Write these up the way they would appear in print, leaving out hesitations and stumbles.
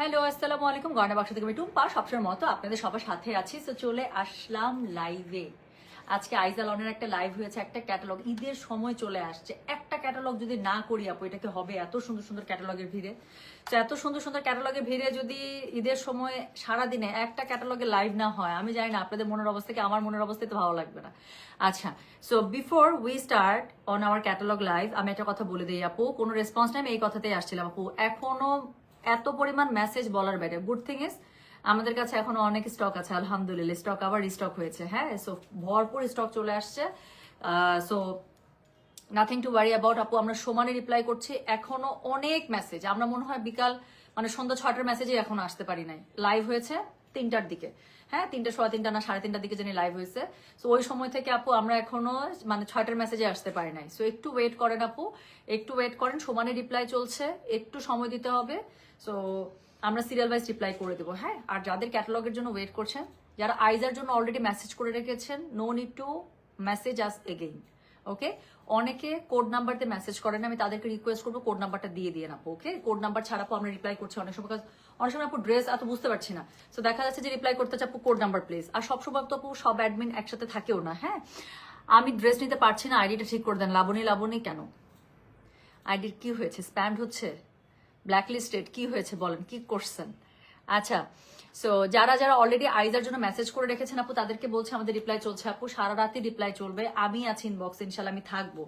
Hello, আসসালামু আলাইকুম। গয়না বাক্স থেকে আমি টুম্পা সবসময়ের মতো আপনাদের সবার সাথে আছি। তো চলে আসলাম লাইভে। আজকে আইজালনের একটা লাইভ হয়েছে, একটা ক্যাটালগ। ঈদের সময় চলে আসছে, একটা ক্যাটালগ যদি না করি আপু এটা কি হবে? এত সুন্দর সুন্দর ক্যাটালগের ভিড়ে, তো এত সুন্দর সুন্দর ক্যাটালগের ভিড়ে যদি ঈদের সময় সারাদিনে একটা ক্যাটালগে লাইভ না হয়, আমি জানি না আপনাদের মনের অবস্থা কি, আমার মনের অবস্থা তো ভালো লাগবে না। আচ্ছা, so before we start on our catalogue live, আমি একটা কথা বলে দিই আপু, কোনো রেসপন্স নাই, আমি এই কথাতেই আসছিলাম আপু। এখনো এত পরিমাণ মেসেজ বলার বাইরে। গুড থিং ইজ আমাদের কাছে এখনো অনেক স্টক আছে, আলহামদুলিল্লাহ। স্টক আবার রিস্টক হয়েছে, হ্যাঁ, সো ভরপুর স্টক চলে আসছে। So nothing to worry about আপু। আমরা সমানে রিপ্লাই করছি, এখনো অনেক মেসেজ। আমরা মনে হয় বিকাল মানে সন্ধ্যা 6টার মেসেজে এখনো আসতে পারি নাই। লাইভ হয়েছে 3টার দিকে, হ্যাঁ, 3টে, সোয়া 3টা না 3:30 দিকে জানি লাইভ হয়েছে। সো ওই সময় থেকে আপু আমরা এখনো মানে 6টার মেসেজে আসতে পারি নাই। সো একটু ওয়েট করেন আপু, একটু ওয়েট করেন। সমানে রিপ্লাই চলছে, একটু সময় দিতে হবে। সো আমরা সিরিয়াল ওয়াইজ রিপ্লাই করে দেবো, হ্যাঁ। আর যাদের ক্যাটালগের জন্য ওয়েট করছেন, যারা আইজার জন্য অলরেডি মেসেজ করে রেখেছেন, no need to message us again, okay. অনেকে কোড নাম্বার দিয়ে মেসেজ করেন, আমি তাদেরকে রিকোয়েস্ট করবো কোড নাম্বারটা দিয়ে দিয়ে আপু, ওকে। কোড নাম্বার ছাড়া আপু আমরা রিপ্লাই করছি অনেক সময়, অনেক সময় আপু ড্রেস এত বুঝতে পারছি না, তো দেখা যাচ্ছে যে রিপ্লাই করতে চাপু কোড নাম্বার প্লিজ। আর সবসময় তো আপু সব অ্যাডমিন একসাথে থাকেও না, হ্যাঁ। আমি ড্রেস নিতে পারছি না, আইডিটা ঠিক করে দেন। লাবণী লাবণী কেন আইডির কি হয়েছে? স্প্যাম হচ্ছে, ব্ল্যাকলিস্টেড, কি হয়েছে বলেন, কি করছেন? আচ্ছা, সো যারা যারা অলরেডি আইজার জন্য মেসেজ করে রেখেছেন আপু, তাদেরকে বলছে আমাদের রিপ্লাই চলছে আপু, সারা রাতই রিপ্লাই চলবে। আমি আছি ইনবক্সে, ইনশাল্লাহ আমি থাকবো।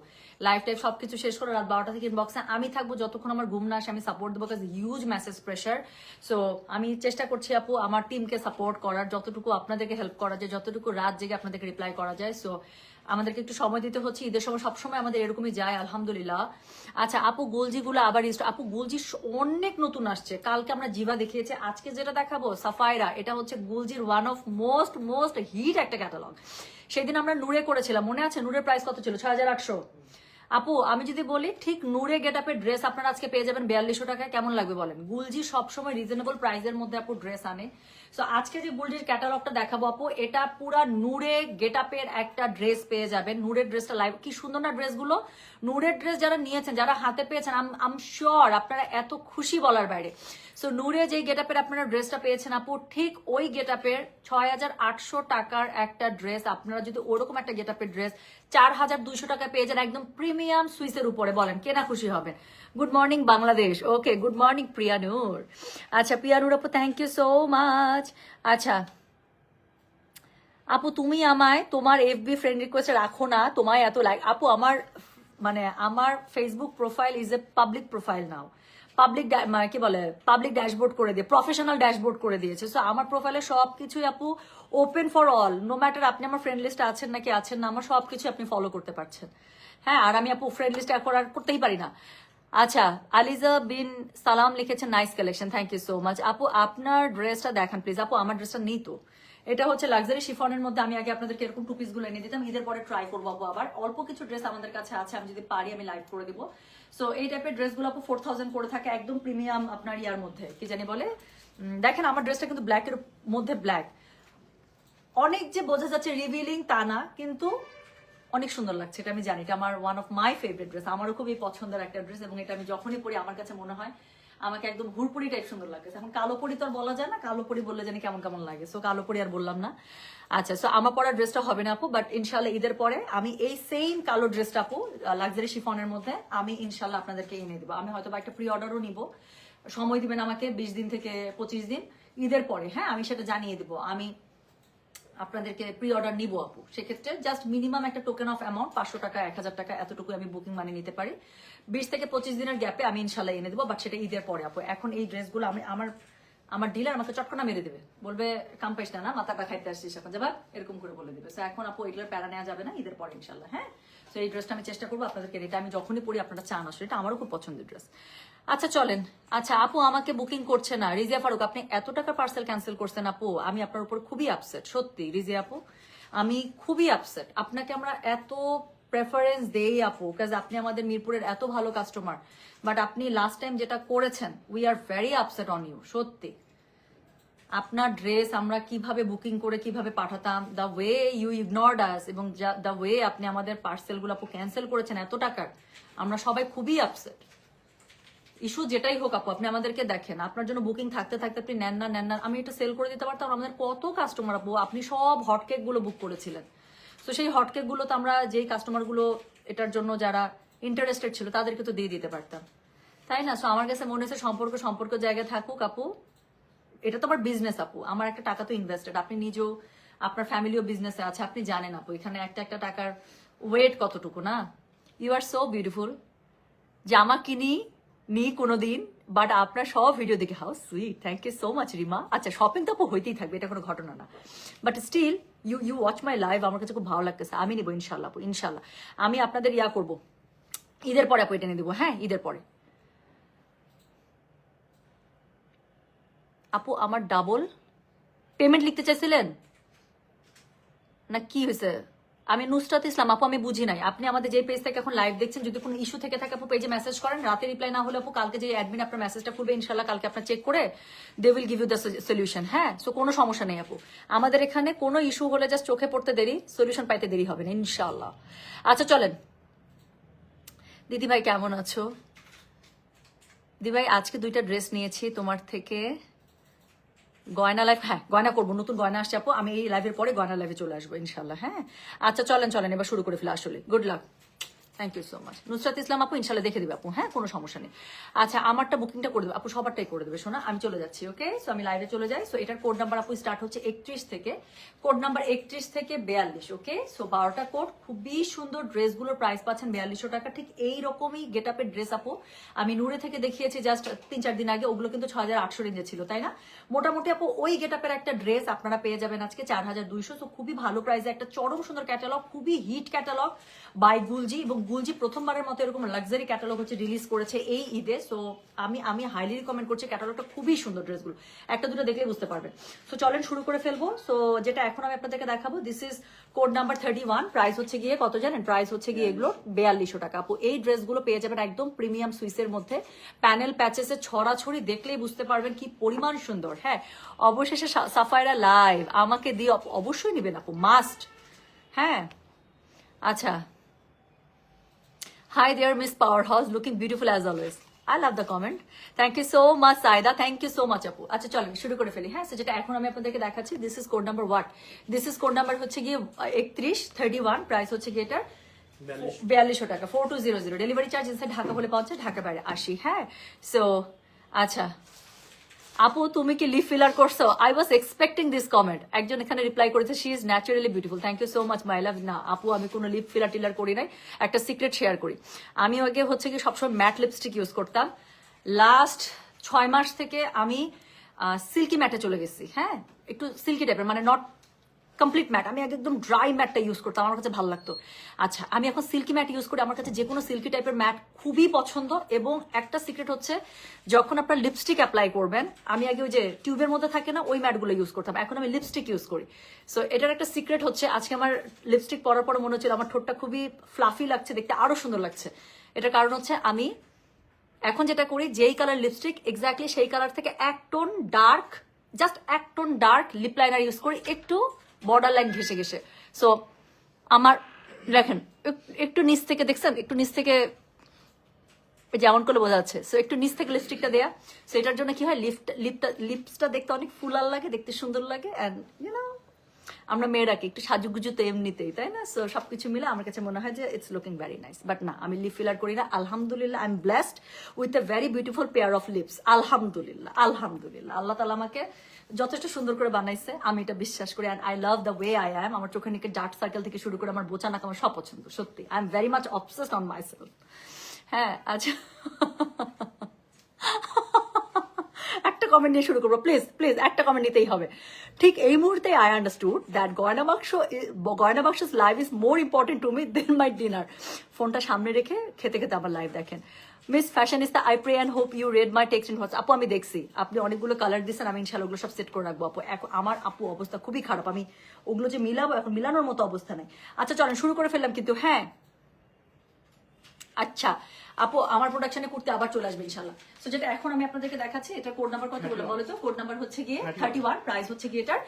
লাইফ টাইফ সবকিছু শেষ করে রাত 12টা থেকে ইনবক্সে আমি থাকবো, যতক্ষণ আমার ঘুম না আসে আমি সাপোর্ট দেবো, কাজ হিউজ মেসেজ প্রেশার। সো আমি চেষ্টা করছি আপু আমার টিমকে সাপোর্ট করার, যতটুকু আপনাদেরকে হেল্প করা যায়, যতটুকু রাত জেগে আপনাদেরকে রিপ্লাই করা যায়। সো আমাদেরকে একটু সময় দিতে হচ্ছে, ঈদের সময় সবসময় আমাদের এরকমই যায়, আলহামদুলিল্লাহ। আচ্ছা আপু, গুলজিগুলো আবার আপু গুলজি অনেক নতুন আসছে। কালকে আমরা জিভা দেখিয়েছি, আজকে যেটা দেখাবো সাফায়রা, এটা হচ্ছে গুলজির one of most most hit একটা ক্যাটালগ। সেদিন আমরা নূরে করেছিলাম, মনে আছে? নূরের প্রাইস কত ছিল? 6,800। আপু আমি যদি বলি ঠিক নূরে গেটআপের ড্রেস আপনারা আজকে পেয়ে যাবেন 4200 টাকায়, কেমন লাগবে বলেন? গুলজি সবসময় রিজনেবল প্রাইসের মধ্যে আপু ড্রেস আনে। সো আজকে যে গুলজির ক্যাটালগটা দেখাবো আপু, এটা পুরা নূরে গেটআপের একটা ড্রেস পেয়ে যাবেন। নূরের ড্রেসটা লাইভ, কি সুন্দর না ড্রেসগুলো। নূরের ড্রেস যারা নিয়েছেন, যারা হাতে পেয়েছেন, আম শিওর আপনারা এত খুশি বলার বাইরে। সো নূরে যে গেটআপের আপনারা ড্রেসটা পেয়েছেন আপু, ঠিক ওই গেটআপের 6,800 টাকার একটা ড্রেস আপনারা যদি ওরকম একটা গেটআপের ড্রেস 4,200 টাকায় পেয়ে যান, একদম প্রিমিয়াম সুইসের উপরে, বলেন কে না খুশি হবেন? গুড মর্নিং বাংলাদেশ, ওকে, গুড মর্নিং প্রিয়ানুর। আচ্ছা প্রিয়ানুর আপু, থ্যাংক ইউ সো মাচ। আচ্ছা আপু, তুমি আমায় তোমার এফবি ফ্রেন্ড রিকোয়েস্টে রাখো না, তোমায় এত লাইক। আপু আমার মানে আমার Facebook profile is a public profile now. Public মানে কি বলে, পাবলিক ড্যাশবোর্ড করে দিয়ে, প্রফেশনাল ড্যাশবোর্ড করে দিয়েছে। সো আমার প্রোফাইলে সবকিছুই আপু open for all, no matter আপনি আমার ফ্রেন্ড লিস্টে আছেন নাকি আছেন না, আমার সবকিছু আপনি ফলো করতে পারছেন, হ্যাঁ। আর আমি আপু ফ্রেন্ড লিস্টে এখন আর করতেই পারি না। আচ্ছা, আলিজা বিন সালাম লিখেছেন nice collection, thank you so much আপু। আপনার ড্রেসটা দেখান প্লিজ আপু, আমার ড্রেসটা নেই তো। এটা হচ্ছে লাক্সারি শিফনের মধ্যে, আমি আগে আপনাদেরকে এরকম টু পিস গুলো এনে দিতাম, ঈদের পরে ট্রাই করবো আপু। আবার অল্প কিছু ড্রেস আমাদের কাছে আছে, আমি যদি পারি আমি লাইভ করে দিব। সো এই টাইপের ড্রেসগুলো আপু 4000 করে থাকে, একদম প্রিমিয়াম আপনার ইয়ার মধ্যে, কি জানি বলে। দেখেন আমার ড্রেসটা কিন্তু ব্ল্যাকের মধ্যে ব্ল্যাক, অনেক যে বোঝা যাচ্ছে রিভিলিং তা না, কিন্তু অনেক সুন্দর লাগছে, এটা আমি জানি। এটা আমার one of my favourite dress, আমারও খুবই পছন্দের একটা ড্রেস, এবং এটা আমি যখনই পরি আমার কাছে মনে হয় আমাকে একদম হুড়পুরি টাইপ সুন্দর লাগে। এখন কালো পরি তো আর বলা যায় না, কালো পরি বললে জানি কেমন কেমন লাগে, সো কালো পরি আর বললাম না। আচ্ছা, সো আমার পরা ড্রেসটা হবে না আপু, বাট ইনশাল্লাহ ঈদের পরে আমি এই সেম কালো ড্রেসটা আপু লাক্সারি শিফনের মধ্যে আমি ইনশাল্লাহ আপনাদেরকে এনে দেবো। আমি হয়তো বা একটা প্রি অর্ডারও নিব, সময় দিবেন আমাকে 20 দিন থেকে 25 দিন, ঈদের পরে, হ্যাঁ, আমি সেটা জানিয়ে দেবো। আমি আপনাদেরকে প্রি অর্ডার নিবো আপু, সেক্ষেত্রে জাস্ট মিনিমাম একটা টোকেন অফ অ্যামাউন্ট 500 টাকা 1000 টাকা এতটুকু আমি বুকিং মানে নিতে পারি। 20 থেকে 25 দিনের গ্যাপে আমি ইনশাল্লাহ এনে দেবো, বাট সেটা ঈদের পরে আপু। এখন এই ড্রেসগুলো আমি আমার ডিলার আমাকে চটকনা মেরে দেবে, বলবে কাম পাইস না মাথাটা খাইতে আসছিস এখন যাবা, এরকম করে বলে দেবে। সো এখন আপু এগুলোর প্যারা নেওয়া যাবে না, ঈদের পরে ইনশাল্লাহ, হ্যাঁ। সো এই ড্রেসটা আমি চেষ্টা করবো আপনাদেরকে, এটা আমি যখনই পড়ি আপনারা চান আসলে, এটা আমারও খুব পছন্দের ড্রেস। আচ্ছা চলেন। আচ্ছা আপু আমাকে বুকিং করছে না, রিজিয়া ফারুক আপনি এত টাকা পার্সেল ক্যান্সেল করছেন আপু, আমি আপনার উপর খুবই আপসেট, সত্যি রিজিয়া আপু, আমি খুবই আপসেট। আপনাকে আমরা এত প্রেফারেন্স দেই আপু, কাজ আপনি আমাদের মিরপুরের এত ভালো কাস্টমার, বাট আপনি লাস্ট টাইম যেটা করেছেন, we are very upset on you, সত্যি। আপনার ড্রেস আমরা কিভাবে বুকিং করে কিভাবে পাঠাতাম, the way you ignored us, এবং দ্য ওয়ে আপনি আমাদের পার্সেলগুলো আপু ক্যান্সেল করেছেন এত টাকার, আমরা সবাই খুবই আপসেট। ইস্যু যেটাই হোক আপু, আপনি আমাদেরকে দেখেন, আপনার জন্য বুকিং থাকতে থাকতে আপনি নেন না, আমি এটা সেল করে দিতে পারতাম। আমাদের কত কাস্টমার আপু, আপনি সব হটকেক গুলো বুক করেছিলেন। তো সেই হটকেক গুলো তো আমরা যেই কাস্টমার গুলো এটার জন্য যারা ইন্টারেস্টেড ছিল তাদেরকে তো দিয়ে দিতে পারতাম, তাই না? সো আমার কাছে মনে হচ্ছে সম্পর্ক জায়গায় থাকুক আপু। এটা তো আমার বিজনেস আপু, আমার একটা টাকা তো ইনভেস্টেড। আপনি নিজেও, আপনার ফ্যামিলিও বিজনেসে আছে, আপনি জানেন আপু এখানে একটা একটা টাকার ওয়েট কতটুকু না। You are so beautiful. জামা কিনি নি কোনোদিন, বাট আপনার সব ভিডিও দেখে how sweet, thank you so much Rima. আচ্ছা, শপিং তো আপু হইতেই থাকবে, এটা কোনো ঘটনা না, but still you watch my live, আমার কাছে খুব ভালো লাগতেছে। আমি নিবো ইনশাল্লাহ আপু, ইনশাল্লাহ। আমি আপনাদের ইয়া করবো ঈদের পরে আপু, এটা নিয়ে দেবো, হ্যাঁ ঈদের পরে। আপু আমার ডাবল পেমেন্ট লিখতে চাইছিলেন না কি হয়েছে? আমি নুসরাত ইসলাম আপু, আমি বুঝি নাই। আপনি আমাদের যে পেজ থেকে এখন লাইভ দেখছেন, যদি কোনো ইস্যু থেকে থাকে আপু পেজে মেসেজ করেন, রাতে রিপ্লাই না হলে আপু কালকে যে অ্যাডমিন আপনার মেসেজটা করবে ইনশাল্লাহ কালকে আপনার চেক করে they will give you the solution. হ্যাঁ, সো কোনো সমস্যা নেই আপু, আমাদের এখানে কোনো ইস্যু হলে জাস্ট চোখে পড়তে দেরি, সলিউশন পাইতে দেরি হবে না ইনশাল্লাহ। আচ্ছা চলেন, দিদি ভাই কেমন আছো? দিদি ভাই আজকে 2টা ড্রেস নিয়েছি তোমার থেকে, গয়না লাইভ, হ্যাঁ গয়না করবো, নতুন গয়না আসছে আপু, আমি এই লাইভের পরে গয়না লাইভে চলে আসবো ইনশাল্লাহ। হ্যাঁ আচ্ছা চলেন এবার শুরু করে ফেলে, আসলে good luck, thank you so much. Nusrat Islam আপু ইনশাল্লাহ দেখে দিবে আপু, হ্যাঁ কোনো সমস্যা নেই। আচ্ছা আমারটা বুকিংটা করে দেবে আপু, সবারটাই করে দেবে শোনা, আমি চলে যাচ্ছি। ওকে, সো আমি লাইভে চলে যাই। সো এটার কোড নাম্বার আপু স্টার্ট হচ্ছে 31 থেকে, কোড নাম্বার 31 থেকে 42। ওকে, সো 12টা কোড, খুবই সুন্দর ড্রেসগুলোর প্রাইস পাচ্ছেন 4200 টাকা। ঠিক এইরকমই গেট আপের ড্রেস আপু আমি নূরে থেকে দেখিয়েছি জাস্ট 3-4 দিন আগে, ওগুলো কিন্তু 6800 রেঞ্জে ছিল, তাই না? মোটামুটি আপু ওই গেট আপের একটা ড্রেস আপনারা পেয়ে যাবেন আজকে 4200। তো খুবই ভালো প্রাইসে একটা চরম সুন্দর ক্যাটালগ, খুবই হিট ক্যাটালগ বাই গুলজি, এবং গুলজি প্রথমবারের মতো এরকম লাক্সারি ক্যাটালগ হচ্ছে রিলিজ করেছে এই ঈদে। সো আমি হাইলি রিকমেন্ড করছি, ক্যাটালগটা খুবই সুন্দর, ড্রেসগুলো একটা দুটো দেখলে বুঝতে পারবেন। সো চলেন শুরু করে ফেলবো। সো যেটা এখন আমি আপনাদেরকে দেখাবো, this is code number 31, price হচ্ছে গিয়ে কত জানেন? প্রাইস হচ্ছে গিয়ে এগুলো 4200 টাকা আপু। এই ড্রেসগুলো পেয়ে যাবেন একদম প্রিমিয়াম সুইসের মধ্যে, প্যানেল প্যাচেসে ছড়াছড়ি, দেখলেই বুঝতে পারবেন কি পরিমাণ সুন্দর। হ্যাঁ অবশেষে সাফায়রা লাইভ, আমাকে দিয়ে অবশ্যই নেবেন আপু, মাস্ট। হ্যাঁ আচ্ছা, hi there Miss Powerhouse, looking beautiful as always. I love the comment. Thank you so much Saida, thank you so much আপু। আচ্ছা চলেন শুরু করে ফেলি। হ্যাঁ, যেটা এখন আমি আপনাদেরকে দেখাচ্ছি, this is code number what, this is code number হচ্ছে গিয়ে 31, প্রাইস হচ্ছে গিয়ে এটার 4200 টাকা, 4200। ডেলিভারি চার্জ ইনসাইড ঢাকা হলে পাওয়া যায়, ঢাকার বাইরে 80। হ্যাঁ, সো আচ্ছা আপু তুমি কি লিপ ফিলার করছো? I was expecting this comment. একজন এখানে রিপ্লাই করেছে, she is naturally beautiful, thank you so much my love. না আপু আমি কোনো লিপ ফিলার টিলার করি নাই, একটা সিক্রেট শেয়ার করি। আমি আগে হচ্ছে কি সবসময় ম্যাট লিপস্টিক ইউজ করতাম, লাস্ট 6 মাস থেকে আমি সিল্কি ম্যাটে চলে গেছি। হ্যাঁ, একটু সিল্কি টাইপের, মানে নট কমপ্লিট ম্যাট। আমি আগে একদম ড্রাই ম্যাটটা ইউজ করতাম, আমার কাছে ভালো লাগতো। আচ্ছা আমি এখন সিল্কি ম্যাট ইউজ করি, আমার কাছে যে কোনো সিল্কি টাইপের ম্যাট খুবই পছন্দ। এবং একটা সিক্রেট হচ্ছে, যখন আপনার লিপস্টিক অ্যাপ্লাই করবেন, আমি আগে ওই যে টিউবের মধ্যে থাকে না ওই ম্যাটগুলো ইউজ করতাম, এখন আমি লিপস্টিক ইউজ করি। সো এটার একটা সিক্রেট হচ্ছে, আজকে আমার লিপস্টিক পরার পরে মনে হচ্ছিল আমার ঠোঁটটা খুবই ফ্লাফি লাগছে, দেখতে আরো সুন্দর লাগছে। এটার কারণ হচ্ছে আমি এখন যেটা করি, যেই কালার লিপস্টিক এক্স্যাক্টলি সেই কালার থেকে এক টোন ডার্ক, জাস্ট এক tone dark lip liner use করি, একটু বর্ডার লাইন ঘেসে ঘেসে। সো আমার দেখেন একটু নিচ থেকে, দেখছেন একটু নিচ থেকে যেমন করে বোঝা যাচ্ছে। সো একটু নিচ থেকে লিপস্টিকটা দেয়া, সো এটার জন্য কি হয়, লিপসটা দেখতে অনেক ফুলাল লাগে, দেখতে সুন্দর লাগে। অ্যান্ড ইউনো আমরা মেয়েরা কি একটু সাজুগুজু তো এমনিতেই, তাই না? সো সবকিছু মিলে আমার কাছে মনে হয় যে it's looking very nice. But না, আমি লিপ ফিলার করি না, আলহামদুলিল্লাহ। I am blessed with a very beautiful pair of lips, আলহামদুলিল্লাহ। আল্লাহ তাআলা আমাকে যথেষ্ট সুন্দর করে বানাইছে, আমি এটা বিশ্বাস করি। And I love the way I am. আমার চোখের নিকে ডার্ক সার্কেল থেকে শুরু করে আমার বোচা নাক আমার সব পছন্দ, সত্যি। I am very much obsessed on my self. হ্যাঁ আচ্ছা একটা কমেন্ট নিয়ে শুরু করবো, প্লিজ প্লিজ একটা কমেন্ট নিতেই হবে। ঠিক এই মুহূর্তে I understood that Goyna Baksho live is more important to me than my dinner. ফোনটা সামনে রেখে খেতে খেতে আবার লাইভ দেখেন। Miss fashionista, I pray and hope you read my text in WhatsApp. আপু আমি দেখছি আপনি অনেকগুলো কালার দিচ্ছেন, আমি ইনশাল্লাহ ওগুলো সব সেট করে রাখবো আপু। আমার আপু অবস্থা খুবই খারাপ, আমি ওগুলো যে মিলাবো এখন মিলানোর মতো অবস্থা নেই। আচ্ছা চলেন শুরু করে ফেললাম কিন্তু। হ্যাঁ আচ্ছা আপু আমার প্রোডাকশনে করতে আবার চলে আসবে ইনশাল্লাহ। তো যেটা এখন আমি আপনাদেরকে দেখাচ্ছি, এটা কোড নাম্বার কত বলো তো? কোড নাম্বার হচ্ছে গিয়ে 31, প্রাইস হচ্ছে গিয়ে এটার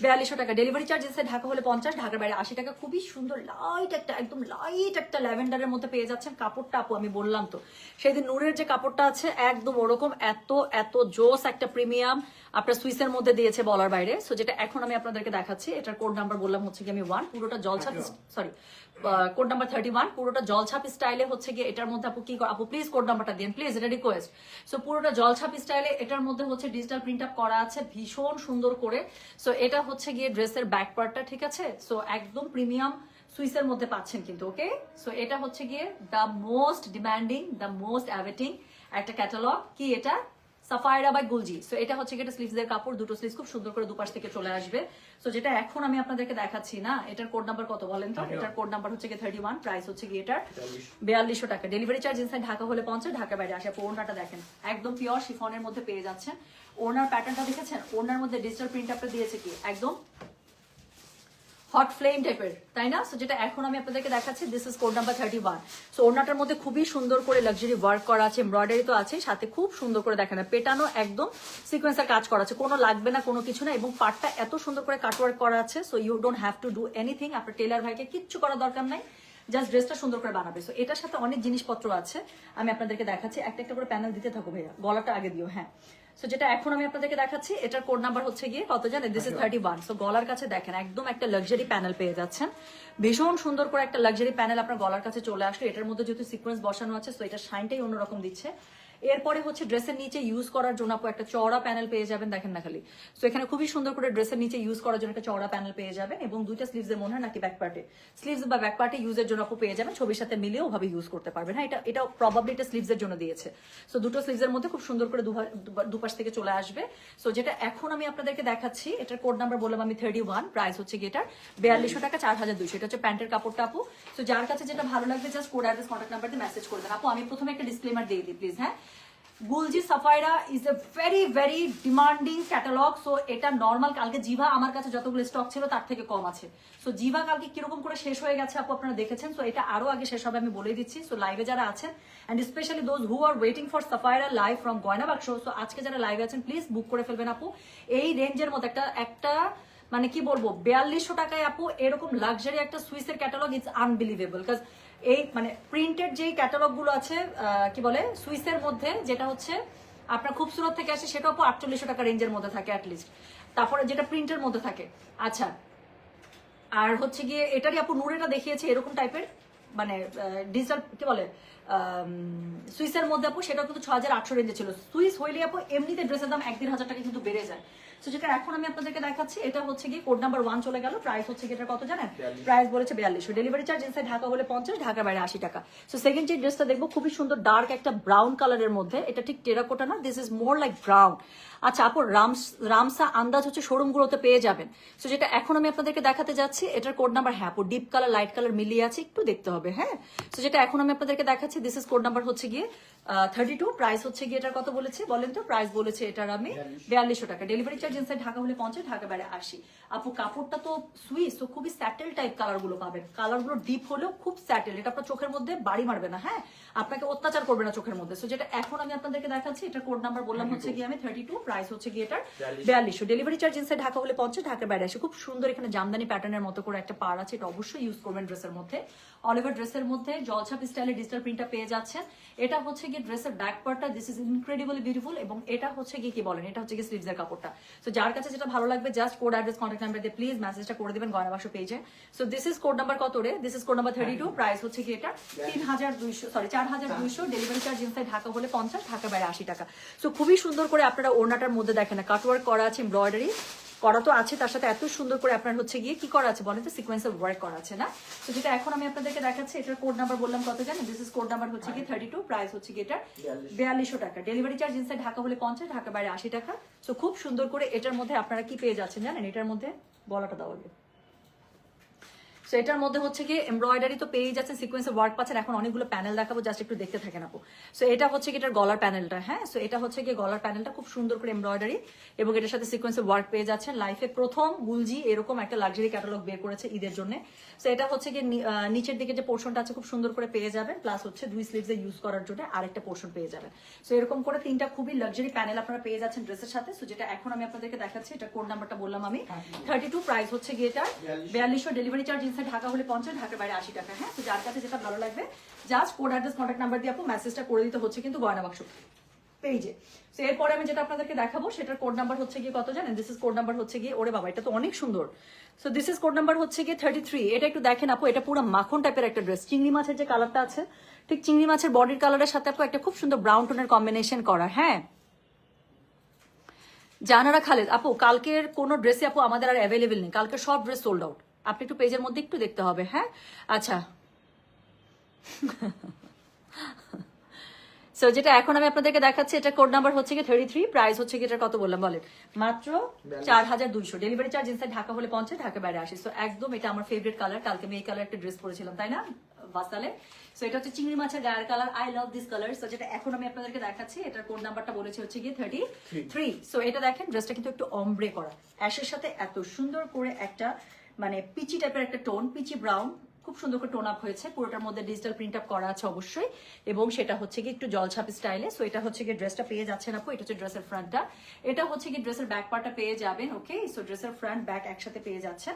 4200 টাকা। ডেলিভারি চার্জ এসে ঢাকা হলে 50, ঢাকার বাইরে 80 টাকা। খুবই সুন্দর লাইট একটা, একদম লাইট একটা ল্যাভেন্ডারের মধ্যে পেয়ে যাচ্ছেন। কাপড়টা আপু আমি বললাম তো সেদিন নূরের যে কাপড়টা আছে একদম ওরকম, এত এত জোস একটা প্রিমিয়াম আপনার সুইসের মধ্যে দিয়েছে বলার বাইরে। সো যেটা এখন আমি আপনাদেরকে দেখাচ্ছি, এটার কোড নাম্বার বললাম হচ্ছে গিয়ে আমি 1, পুরোটা জলছাপ, সরি কোড নাম্বার 31, পুরোটা জলছাপ স্টাইলে হচ্ছে গিয়ে এটার মধ্যে আপু কি, আপু প্লিজ কোড নাম্বারটা দিন প্লিজ, এটা রিকোয়েস্ট। সো পুরোটা জলছাপ স্টাইলে, এটার মধ্যে হচ্ছে ডিজিটাল প্রিন্ট আপ করা আছে ভীষণ সুন্দর করে। সো এটা হচ্ছে গিয়ে ড্রেসের ব্যাক পার্টটা, ঠিক আছে? সো একদম প্রিমিয়াম সুইসের মধ্যে পাচ্ছেন কিন্তু, ওকে? সো এটা হচ্ছে গিয়ে the most demanding, the most awaiting একটা ক্যাটালগ। কি এটা? সাফায়রা বাই গুলজি। সো এটা হচ্ছে এটা স্লিভসের কাপড়, দুটো স্লিভস খুব সুন্দর করে দুপাশ থেকে চলে আসবে। সো যেটা এখন আমি আপনাদেরকে দেখাচ্ছি না, এটার কোড নাম্বার কত বলেন তো? এটার কোড নাম্বার হচ্ছে 31, প্রাইস হচ্ছে গিয়ে এটার 4200 টাকা। ডেলিভারি চার্জ ইনসাইড ঢাকা হলে 50, ঢাকা বাইরে আসে। ওড়নাটা দেখেন একদম পিওর শিফনের মধ্যে পেয়ে যাচ্ছেন। ওড়নার প্যাটার্নটা দেখেছেন? ওড়নার মধ্যে ডিজিটাল প্রিন্ট আপটা দিয়েছে কি একদম হট ফ্লেম টাইপের, তাই না? সো যেটা এখন আমি আপনাদেরকে দেখাচ্ছি, this is code number 31। So ওড়নাটার মধ্যে খুবই সুন্দর করে লাক্সারি ওয়ার্ক করা আছে, এমব্রয়ডারি তো আছে, সাথে খুব সুন্দর করে দেখেন পেটানো একদম সিকোয়েন্সের কাজ করা আছে, কোনো লাগবে না কোনো কিছু না। এবং পার্টটা এত সুন্দর করে কাটওয়ার্ক করা আছে, so you don't have to do anything. আপনার টেলার ভাইকে কিচ্ছু করার দরকার নাই, জাস্ট ড্রেসটা সুন্দর করে বানাবে। সো এটার সাথে অনেক জিনিসপত্র আছে, আমি আপনাদেরকে দেখাচ্ছি। একটা একটা করে প্যানেল দিতে থাকো ভাইয়া, গলাটা আগে দিও। হ্যাঁ, সো যেটা এখন আমি আপনাদেরকে দেখাচ্ছি, এটার কোড নাম্বার হচ্ছে গিয়ে কত জানেন? This is 31। সো গলার কাছে দেখেন একদম একটা লাক্সারি প্যানেল পেয়ে যাচ্ছেন, ভীষণ সুন্দর করে একটা লাক্সারি প্যানেল আপনার গলার কাছে চলে আসলো। এটার মধ্যে যেহেতু সিকোয়েন্স বসানো আছে, সো এটা শাইনটাই অন্যরকম দিচ্ছে। এরপরে হচ্ছে ড্রেসের নিচে ইউজ করার জন্য আপু একটা চওড়া প্যানেল পেয়ে যাবেন, দেখেন না খালি। সো এখানে খুবই সুন্দর করে ড্রেসের নিচে ইউজ করার জন্য একটা চওড়া প্যানেল পেয়ে যাবেন, এবং দুইটা স্লিভসের মনে হয় নাকি ব্যাক পার্টে, স্লিভস বা ব্যাক পার্টে ইউজের জন্য আপু পেয়ে যাবেন, ছবির সাথে মিলিয়ে ওভাবে ইউজ করতে পারবেন। হ্যাঁ, এটা প্রবাবলি এটা স্লিভসের জন্য দিয়েছে। সো দুটো স্লিভসের মধ্যে খুব সুন্দর করে দুপাশ থেকে চলে আসবে। সো যেটা এখন আমি আপনাদেরকে দেখাচ্ছি, এটার কোড নাম্বার বললাম আমি 31, প্রাইস হচ্ছে কি এটার 4200 টাকা, 4200। এটা হচ্ছে প্যান্টের কাপড়টা আপু। সো যার কাছে যেটা ভালো লাগবে just code address contact number দিয়ে মেসেজ করে দেন। আপু আমি প্রথমে একটা ডিসক্লেমার দিয়ে দিই প্লিজ। হ্যাঁ, Gulji Safaira is a very very demanding catalog. So এটা নর্মাল, কালকে জিভা আমার কাছে যতগুলো স্টক ছিল তার থেকে কম আছে। সো জিভা কালকে কিরকম করে শেষ হয়ে গেছে আপু আপনারা দেখেছেন। সো এটা আরো আগে শেষ হবে আমি বলে দিচ্ছি। সো লাইভে যারা আছেন and specially those who are waiting for Safaira live from Goyna Baksho, so আজকে যারা লাইভে আছেন প্লিজ বুক করে ফেলবেন আপু। এই রেঞ্জের মধ্যে একটা মানে কি বলবো 4200 টাকায় আপু এরকম লাক্সারি একটা সুইসের ক্যাটালগ, ইটস আনবিলিভেবল। কাজ এই মানে প্রিন্টেড যেই ক্যাটালগ গুলো আছে কি বলে সুইসের মধ্যে, যেটা হচ্ছে আপনার খুবসুরত থেকে আসে, সেটা আপু 4800 টাকা রেঞ্জের মধ্যে থাকে অ্যাটলিস্ট। তারপরে যেটা প্রিন্টের মধ্যে থাকে, আচ্ছা, আর হচ্ছে গিয়ে এটারই আপু নূরেটা দেখিয়েছে এরকম টাইপের, মানে ডিজিটাল কি বলে সুইসের মধ্যে আপু, সেটাও কিন্তু 6800 রেঞ্জে ছিল। সুইস হইলে আপু এমনিতে ড্রেসের দাম 1-1500 টাকা কিন্তু বেড়ে যায়। সো যেটা এখন আমি আপনাদেরকে দেখাচ্ছি, এটা হচ্ছে গিয়ে কোড নাম্বার 1 চলে গেল, প্রাইস হচ্ছে কি এটা কত জানেন? প্রাইস বলেছে 4200। ডেলিভারি চার্জ ইনসাইড ঢাকা হলে 50, ঢাকার বাইরে 80 টাকা। সো সেকেন্ড যে ড্রেসটা দেখবো খুবই সুন্দর ডার্ক একটা ব্রাউন কালারের মধ্যে, এটা ঠিক টেরাকোটা না, this is more like brown. আচ্ছা আপু রামসা আন্দাজ হচ্ছে শোরুমগুলোতে পেয়ে যাবেন। সো যেটা এখন আমি আপনাদেরকে দেখাতে যাচ্ছি, এটার কোড নাম্বার, হ্যাঁ আপু ডিপ কালার লাইট কালার মিলিয়ে আছে, একটু দেখতে হবে। হ্যাঁ, সো যেটা এখন আমি আপনাদেরকে দেখাচ্ছি, দিস ইজ কোড নাম্বার হচ্ছে গিয়ে 32, প্রাইস হচ্ছে গিয়ে এটার কত বলেছে বলেন তো? প্রাইস বলেছে এটার আমি 4200 টাকা। ডেলিভারি চার্জ ইনসাইড ঢাকা হলে 50, ঢাকা বাইরে 80। আপু কাপড়টা তো সুইস, তো খুবই স্যাটেল টাইপ কালার গুলো পাবেন, কালার গুলো ডিপ হলেও খুব স্যাটেল, এটা আপনার চোখের মধ্যে বাড়ি মারবে না, হ্যাঁ আপনাকে অত্যাচার করবে না চোখের মধ্যে। সো যেটা এখন আমি আপনাদেরকে দেখাচ্ছি, এটা কোড নাম্বার বললাম হচ্ছে গিয়ে আমি 32, প্রাইস হচ্ছে গিয়ে এটার 4200। ডেলিভারি চার্জ ইনসাইড ঢাকা হলে 50, ঢাকার বাইরে আসে। খুব সুন্দর এখানে জামদানি প্যাটার্নের মতো করে একটা পার আছে, এটা অবশ্যই ইউজ করবেন ড্রেসের মধ্যে। অল ওভার ড্রেসের মধ্যে জলছাপ স্টাইলে ডিজিটাল প্রিন্টটা পেয়ে যাচ্ছেন। এটা হচ্ছে গিয়ে ড্রেসের ব্যাক পার্টটা, দিস ইজ ইনক্রেডিবলি বিউটিফুল। এবং এটা হচ্ছে গিয়ে কি বলেন, এটা হচ্ছে গিয়ে স্লিভসের কাপড়টা। সো যার কাছে যেটা ভালো লাগবে just code address contact number দিয়ে প্লিজ মেসেজটা করে দিবেন গয়না বাক্স পেজে। So this is code number কত রে? This is code number 32, price হচ্ছে কি এটা 3200, sorry 4200। Delivery charge inside Dhaka হলে 50, ঢাকা বাইরে 80 টাকা। সো খুবই সুন্দর করে আপনারা ওড়নাটার মধ্যে দেখেন না কাটওয়ার্ক করা আছে, এমব্রয়ডারি করা তো আছে, তার সাথে এত সুন্দর করে আপনার হচ্ছে গিয়ে কি করা আছে বলেন তো? সিকোয়েন্সের ওয়ার্ক করা আছে না। তো যেটা এখন আমি আপনাদেরকে দেখাচ্ছি, এটার কোড নাম্বার বললাম কত জানেন? দিস ইজ কোড নাম্বার হচ্ছে গিয়ে 32, প্রাইস হচ্ছে গিয়ে এটা 4200 টাকা। ডেলিভারি চার্জ ইনসাইড ঢাকা হলে 50, ঢাকা বাইরে 80 টাকা। সো খুব সুন্দর করে এটার মধ্যে আপনারা কি পেয়ে যাচ্ছেন জানেন? এটার মধ্যে গলাটা দেওয়া হবে। সো এটার মধ্যে হচ্ছে কি এমব্রয়ডারি তো পেয়ে যাচ্ছেন, সিকোয়েন্সের ওয়ার্ক পাচ্ছেন। এখন অনেকগুলো প্যানেল দেখাবো, জাস্ট একটু দেখতে থাকেন আপু। সো এটা হচ্ছে কি এটার গলার প্যানেলটা, হ্যাঁ। সো এটা হচ্ছে কি গলার প্যানেলটা, খুব সুন্দর করে এমব্রয়ডারি এবং এটার সাথে সিকোয়েন্সের ওয়ার্ক পেয়ে যাচ্ছেন। লাইফে প্রথম গুলজি এরকম একটা লাক্সারি ক্যাটালগ বের করেছে ঈদের জন্য। সো এটা হচ্ছে কি নিচের দিকে যে পোর্শনটা আছে খুব সুন্দর করে পেয়ে যাবেন, প্লাস হচ্ছে 2 স্লিভসে ইউজ করার জন্য আরেকটা পোর্শন পেয়ে যাবেন। সো এরকম করে 3টা খুবই লাক্সারি প্যানেল আপনারা পেয়ে যাচ্ছেন ড্রেসের সাথে। সো যেটা এখন আমি আপনাদেরকে দেখাচ্ছি, এটা কোড নাম্বারটা বললাম আমি 32, প্রাইস হচ্ছে গিয়ে এটা 4200, ডেলিভারি চার্জ ইনসাইড ঢাকা হলে 50, ঢাকার বাইরে 80 টাকা, হ্যাঁ। তো যার কাছে যেটা ভালো লাগবে just code address contact number দিয়ে আপু মেসেজটা করে দিতে হচ্ছে কিন্তু গয়না বাক্স পেজে। তো এরপরে আমি যেটা আপনাদেরকে দেখাবো সেটার কোড নাম্বার হচ্ছে গিয়ে কত জানেন? দিস ইজ কোড নাম্বার হচ্ছে গিয়ে, ওরে বাবা এটা তো অনেক সুন্দর। So this is code number হচ্ছে গিয়ে 33। এটা একটু দেখেন আপু, এটা পুরো মাখন টাইপের একটা ড্রেস। চিংড়ি মাছের যে কালারটা আছে, ঠিক চিংড়ি মাছের বডির কালারের সাথে আপু একটা খুব সুন্দর ব্রাউন টোনের কম্বিনেশন করা, হ্যাঁ। জানারা খালেদ আপু, কালকের কোনো ড্রেসে আপু আমাদের আর অ্যাভেলেবেল নেই, কালকে সব ড্রেস সোল্ড আউট। আপনি একটু পেজের মধ্যে একটু দেখতে হবে, হ্যাঁ। আচ্ছা সো যেটা এখন আমি আপনাদেরকে দেখাচ্ছি, এটা কোড নাম্বার হচ্ছে কি 33, প্রাইস হচ্ছে কি এটা কত বললাম বলেন? মাত্র 4200, ডেলিভারি চার্জ ইনসাইড ঢাকা হলে 50, ঢাকা বাইরে 80। সো একদম এটা আমার ফেভারিট কালার, কালকে আমি এই কালার একটা ড্রেস পরেছিলাম, তাই না ভাসালে? সো এটা হচ্ছে চিংড়ি মাছের গায়ের colour, I love this colour. So যেটা এখন আমি আপনাদেরকে দেখাচ্ছি, এটার কোড নাম্বারটা বলেছে হচ্ছে গিয়ে 33। সো এটা দেখেন, ড্রেসটা কিন্তু একটু অমব্রে করা, অ্যাশের সাথে এত সুন্দর করে একটা মানে পিচি টাইপের একটা টোন, পিচি ব্রাউন, খুব সুন্দর করে টোন আপ হয়েছে। পুরোটার মধ্যে ডিজিটাল প্রিন্ট আপ করা আছে অবশ্যই, এবং সেটা হচ্ছে কি একটু জলছাপি স্টাইলে। সো এটা হচ্ছে কি ড্রেসটা পেয়ে যাচ্ছেন আপু, এটা হচ্ছে ড্রেসের ফ্রন্টটা, এটা হচ্ছে কি ড্রেসের ব্যাক পার্টটা পেয়ে যাবেন, ওকে। সো ড্রেসের ফ্রন্ট ব্যাক একসাথে পেয়ে যাচ্ছেন।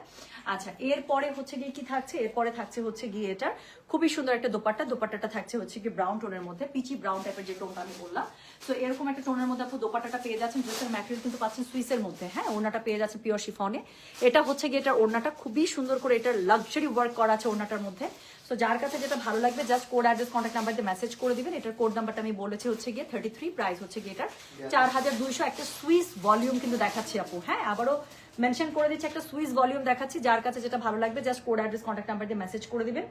আচ্ছা এরপরে হচ্ছে গিয়ে কি থাকছে, এরপরে থাকছে হচ্ছে গিয়ে এটা খুবই সুন্দর একটা দোপাট্টা, দোপাট্টাটা থাকছে হচ্ছে কি ব্রাউন টোনের মধ্যে, পিচি ব্রাউন টাইপের যে টোনটা আমি বললাম। সো এরকম একটা টোনের মধ্যে আপু দোপাট্টাটা পেয়ে যাচ্ছেন। ড্রেসের ম্যাটেরিয়াল কিন্তু পাচ্ছেন সুইসের মধ্যে, হ্যাঁ। ওড়নাটা পেয়ে যাচ্ছে পিওর শিফনে। এটা হচ্ছে গিয়ে এটার ওড়নাটা খুবই সুন্দর করে এটার লাক্সারি ওয়ার্ক করা আছে ওড়নাটার মধ্যে। সো যার কাছে যেটা ভালো লাগবে just code address contact number দিয়ে মেসেজ করে দিবেন। এটার কোড নাম্বারটা আমি বলেছি হচ্ছে গিয়ে 33, প্রাইস হচ্ছে গিয়ে এটা 4200। একটা সুইস ভলিউম কিন্তু দেখাচ্ছি আপু, হ্যাঁ। আবারও মেনশন করে দিচ্ছি, একটা সুইস ভলিউম দেখাচ্ছি। যার কাছে যেটা ভালো লাগবে just code address contact number দিয়ে মেসেজ করে দিবেন।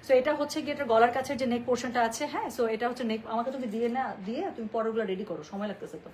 সো এটা হচ্ছে গিয়ে এটার গলার কাছে যে নেক পোর্শনটা আছে, হ্যাঁ। সো এটা হচ্ছে নেক, আমাকে তুমি দিয়ে না দিয়ে তুমি পরগুলো রেডি করো, সময় লাগতেছে তো।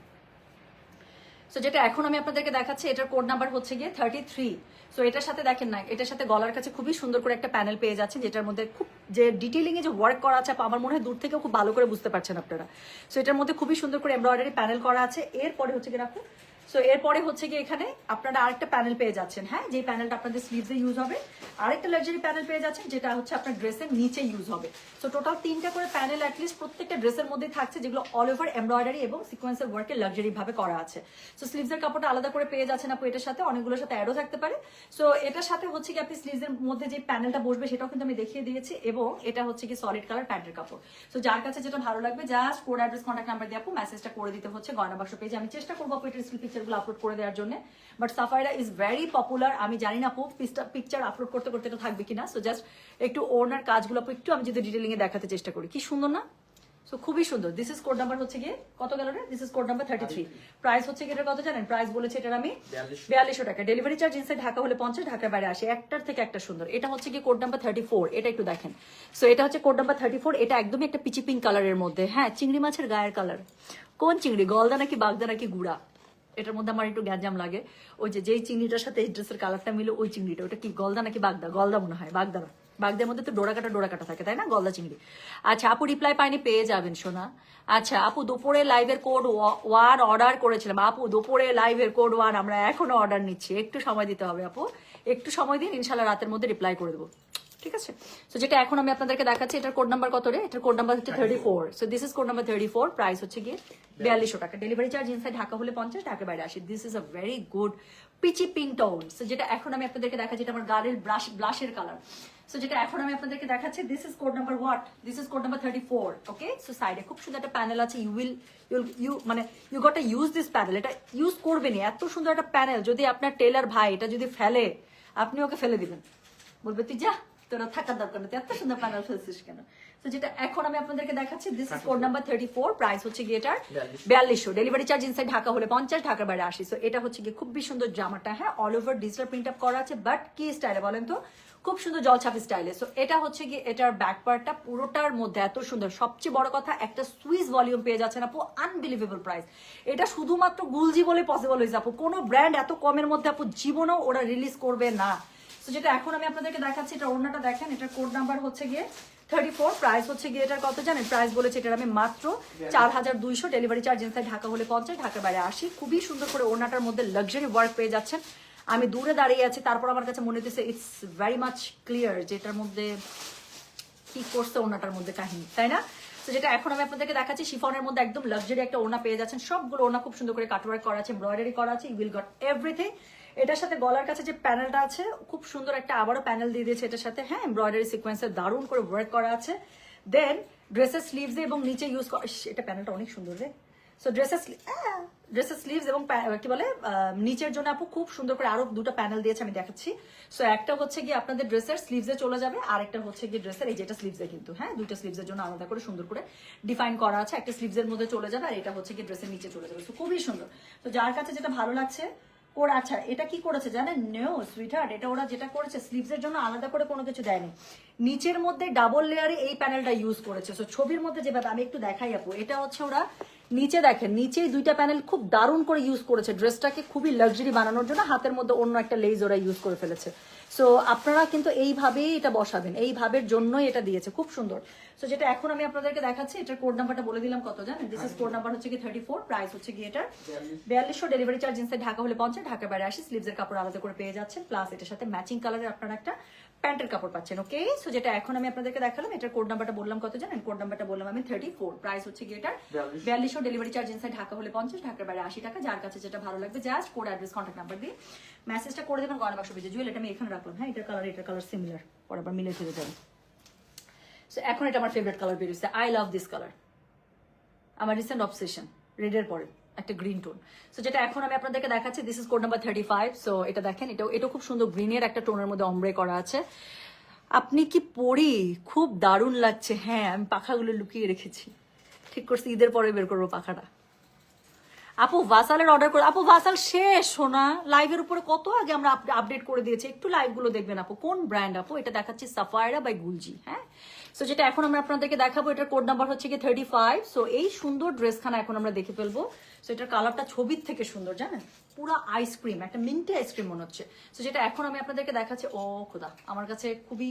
সো যেটা এখন আমি আপনাদেরকে দেখাচ্ছি, এটার কোড নাম্বার হচ্ছে গিয়ে 33। সো এটার সাথে দেখেন না, এটার সাথে গলার কাছে খুবই সুন্দর করে একটা প্যানেল পেয়ে যাচ্ছেন, যেটার মধ্যে খুব যে ডিটেইলিং এ যে ওয়ার্ক করা আছে আমার মনে হয় দূর থেকেও খুব ভালো করে বুঝতে পারছেন আপনারা। সো এটার মধ্যে খুবই সুন্দর করে এমব্রয়ডারি প্যানেল করা আছে। এরপরে হচ্ছে কি রাখুন, সো এরপরে হচ্ছে কি এখানে আপনারা আরেকটা প্যানেল পেয়ে যাচ্ছেন, হ্যাঁ। যে প্যানেলটা আপনাদের স্লিভসে ইউজ হবে। আরেকটা লাক্সারি প্যানেল পেয়ে যাচ্ছেন, যেটা হচ্ছে আপনার ড্রেসের নিচে ইউজ হবে। সো টোটাল 3টা করে প্যানেল অ্যাটলিস্ট প্রত্যেকটা ড্রেসের মধ্যে থাকছে, যেগুলো অল ওভার এমব্রয়ডারি এবং সিকোয়েন্সের ওয়ার্কে লাক্সারি ভাবে করা আছে। সো স্লিভসের কাপড়টা আলাদা করে পেয়ে যাচ্ছেন আপু, এটার সাথে অনেকগুলোর সাথে অ্যাডও থাকতে পারে। সো এটার সাথে হচ্ছে কি আপনি স্লিভসের মধ্যে যে প্যানেলটা বসবে সেটাও কিন্তু আমি দেখিয়ে দিয়েছি, এবং এটা হচ্ছে কি সলিড কালার প্যান্টের কাপড়। সো যার কাছে যেটা ভালো লাগবে just code address contact number দিয়ে আপু মেসেজটা করে দিতে হচ্ছে গয়না বাক্স পেজে। আমি চেষ্টা করবো আপু এটার স্টিল পিকচারগুলো আপলোড করে দেওয়ার জন্য, বাট সাফাইরা ইজ ভেরি পপুলার। আমি জানি না আপু পিকচার আপলোড করতে করতে এটা থাকবে কিনা। সো জাস্ট একটু ওনার কাজগুলো আপু একটু আমি যদি ডিটেলিং এ দেখাতে চেষ্টা করি, কি সুন্দর না? সো খুবই সুন্দর। দিস ইজ কোড নাম্বার হচ্ছে গিয়ে কত গেল রে? This is code number 33। Price হচ্ছে গিয়ে এটা কত জানেন? প্রাইস বলেছে এটার আমি 4200 টাকা, ডেলিভারি চার্জ ইনসাইড ঢাকা হলে 50, ঢাকার বাইরে 80। একটার থেকে একটা সুন্দর। এটা হচ্ছে গিয়ে কোড নাম্বার 34, এটা একটু দেখেন। সো এটা হচ্ছে কোড নাম্বার 34, এটা একদমই একটা পিচি পিঙ্ক কালারের মধ্যে, হ্যাঁ। চিংড়ি মাছের গায়ের কালার, কোন চিংড়ি, গলদা নাকি বাগদা নাকি গুড়া? এটার মধ্যে আমার একটু গ্যাঞ্জাম লাগে। ওই যে যেই চিংড়িটার সাথে এই ড্রেসের কালারটা মিলে ওই চিংড়িটা, ওটা কি গলদা নাকি বাগদা? গলদা মনে হয়, বাগদা না। বাগদার মধ্যে তো ডোরা কাটা থাকে, তাই না? গলদা চিংড়ি। আচ্ছা আপু রিপ্লাই পাইনি, পেয়ে যাবেন সোনা। আচ্ছা আপু দুপুরে লাইভের কোড 1 অর্ডার করেছিলাম। আপু দুপুরে লাইভের কোড 1 আমরা এখনো অর্ডার নিচ্ছি, একটু সময় দিতে হবে আপু, একটু সময় দিন, ইনশাল্লাহ রাতের মধ্যে রিপ্লাই করে দেবো, ঠিক আছে? সো যেটা এখন আমি আপনাদেরকে দেখাচ্ছি, এটার কোড নাম্বার কত রে? এটার কোড নাম্বার হচ্ছে 34। So this is code number 34, price হচ্ছে গিয়ে 4200 টাকা, ডেলিভারি চার্জ ইনসাইড ঢাকা হলে 50, ঢাকার বাইরে 80। This is a very good peachy pink tone. So যেটা এখন আমি আপনাদেরকে দেখাচ্ছি, এটা আমার গালের ব্লাশের কালার। সো যেটা এখন আমি আপনাদেরকে দেখাচ্ছি, this is code number what? This is code number 34, okay. So সাইডে খুব সুন্দর একটা প্যানেল আছে, you got use this panel, এটা ইউজ করবেনি। এত সুন্দর একটা প্যানেল, যদি আপনার টেলার ভাই এটা যদি ফেলে, আপনি ওকে ফেলে দিবেন, বলবে তুই যা, তোরা থাকার দরকার নেই, এত সুন্দর প্যানেল ফেলছিস কেন? তো যেটা এখন আমি আপনাদেরকে দেখাচ্ছি, this is code number 34, price হচ্ছে গিয়ে এটার 4200, ডেলিভারি চার্জ ইনসাইড ঢাকা হলে 50, ঢাকার বাইরে 80। সো এটা হচ্ছে গিয়ে খুবই সুন্দর জামাটা, হ্যাঁ। All over digital print up করা আছে, বাট কি স্টাইলে বলেন তো? খুব সুন্দর জলছাপি স্টাইলে। সো এটা হচ্ছে গিয়ে এটার ব্যাক পার্টটা পুরোটার মধ্যে এত সুন্দর। সবচেয়ে বড় কথা, একটা সুইস ভলিউম পেয়ে যাচ্ছেন আপু, আনবিলিভেবল প্রাইস। এটা শুধুমাত্র গুলজি বলে পসিবল হয়েছে আপু, কোনো ব্র্যান্ড এত কমের মধ্যে আপু জীবনেও ওরা রিলিজ করবে না। তো যেটা এখন আমি আপনাদেরকে দেখাচ্ছি, এটা ওড়নাটা দেখেন, এটার কোড নাম্বার হচ্ছে গিয়ে 34, প্রাইস হচ্ছে গিয়ে এটার কত জানেন? প্রাইস বলেছে এটার আমি মাত্র 4200, ডেলিভারি চার্জ ইনসাইড ঢাকা হলে 50, ঢাকার বাইরে 80। খুবই সুন্দর করে ওড়নাটার মধ্যে লাক্সারি ওয়ার্ক পেয়ে যাচ্ছেন। আমি দূরে দাঁড়িয়ে আছি, তারপর আমার কাছে মনে হচ্ছে ইটস ভেরি মাচ ক্লিয়ার যে এটার মধ্যে কি করছে ওড়নাটার মধ্যে কাহিনী, তাই না? তো যেটা এখন আমি আপনাদেরকে দেখাচ্ছি, শিফনের মধ্যে একদম লাক্সারি একটা ওড়না পেয়ে যাচ্ছেন। সবগুলো ওড়না খুব সুন্দর করে কাটওয়ার্ক করা আছে, এমব্রয়ডারি করা আছে, ইউ উইল গট এভরিথিং। এটার সাথে গলার কাছে যে প্যানেলটা আছে, খুব সুন্দর একটা আবারও প্যানেল দিয়ে দিয়েছে এটার সাথে, হ্যাঁ, এমব্রয়ডারি সিকোয়েন্সের দারুণ করে ওয়ার্ক করা আছে। দেন ড্রেসের স্লিভস এবং নিচে ইউজ করা, এটা প্যানেলটা অনেক সুন্দর রে। সো ড্রেসের স্লিভস এবং কি বলে নিচের জন্য আপু খুব সুন্দর করে আরো দুটো প্যানেল দিয়েছে, আমি দেখাচ্ছি। সো একটা হচ্ছে গিয়ে আপনাদের ড্রেসের স্লিভসে চলে যাবে, আর একটা হচ্ছে গিয়ে ড্রেসের এই যেটা স্লিভসে, কিন্তু হ্যাঁ দুইটা স্লিভসের জন্য আলাদা করে সুন্দর করে ডিফাইন করা আছে। একটা স্লিভসের মধ্যে চলে যাবে আর এটা হচ্ছে গিয়ে ড্রেসের নিচে চলে যাবে। সো খুবই সুন্দর। তো যার কাছে যেটা ভালো লাগছে কোড, আচ্ছা এটা কি করেছে জানেন? নো সুইটহার্ট, এটা ওরা যেটা করেছে স্লিভসের জন্য আলাদা করে কোনো কিছু দেয়নি, নিচের মধ্যে ডাবল লেয়ারে এই প্যানেলটা ইউজ করেছে। সো ছবির মধ্যে যেভাবে, আমি একটু দেখাই আপু, এটা হচ্ছে ওরা নিচে দেখেন, নিচে দুইটা প্যানেল খুব দারুণ করে ইউজ করেছে ড্রেসটাকে খুবই লাক্সারি বানানোর জন্য। হাতের মধ্যে অন্য একটা লেজ ওরা ইউজ করে ফেলেছে। সো আপনারা কিন্তু এইভাবেই এটা বসাবেন, এইভাবের জন্যই এটা দিয়েছে, খুব সুন্দর। সো যেটা এখন আমি আপনাদেরকে দেখাচ্ছি, এটার কোড নাম্বারটা বলে দিলাম কত জানেন? দিস ইজ কোড নাম্বার হচ্ছে কি 34, প্রাইস হচ্ছে কি এটার 4200, ডেলিভারি চার্জ ইনসাইড ঢাকা হলে 50, ঢাকার বাইরে 80। স্লিভসের কাপড় আলাদা করে পেয়ে যাচ্ছেন, প্লাস এটার সাথে ম্যাচিং কালারের আপনারা একটা প্যান্টের কাপড় পাচ্ছেন। ওকে, সো যেটা এখন আমি আপনাদেরকে দেখালাম, এটার কোড নাম্বারটা বললাম কত জানেন? কোড নাম্বারটা বললাম আমি 34, প্রাইস হচ্ছে কি এটার 4200, ডেলিভারি চার্জ ইনসাইড ঢাকা হলে 50, ঢাকার বাইরে 80 টাকা। যার কাছে যেটা ভালো লাগবে just code, address, contact number দিয়ে মেসেজটা করে দেবেন গয়না বাক্স পেজে। জুয়েল, এটা আমি এখানে রাখলাম, হ্যাঁ এটার কালার সিমিলার, পর আবার মিলে ফিরে যাবে। সো এখন এটা আমার ফেভারিট কালার বেরিয়েছে, আই লাভ দিস কালার, আমার রিসেন্ট অবসেশন, রেডের পরে একটা গ্রিন টোন। সো যেটা এখন আমি আপনাদেরকে দেখাচ্ছি, this is code number 35। So এটা দেখেন, এটা খুব সুন্দর গ্রিনের একটা টোনের মধ্যে অমব্রে করা আছে। আপনি কি পরি, খুব দারুণ লাগছে। হ্যাঁ, আমি পাখাগুলো লুকিয়ে রেখেছি, ঠিক করছি, ঈদের পরে বের করবো পাখাটা। আপু ভাসালের অর্ডার করে, আপু ভাসাল শেষ শোনা, লাইভের উপরে কত আগে আমরা আপডেট করে দিয়েছি, একটু লাইভগুলো দেখবেন আপু। কোন ব্র্যান্ড আপু? এটা দেখাচ্ছি সাফায়রা বাই গুলজি, হ্যাঁ। সো যেটা এখন আমরা আপনাদেরকে দেখাবো, এটার কোড নাম্বার হচ্ছে কি 35। সো এই সুন্দর ড্রেসখানা এখন আমরা দেখে ফেলবো। সো এটার কালারটা ছবির থেকে সুন্দর জানেন, পুরো আইসক্রিম, একটা মিন্টে আইসক্রিম মনে হচ্ছে। সো যেটা এখন আমি আপনাদেরকে দেখাচ্ছি, ও খোদা, আমার কাছে খুবই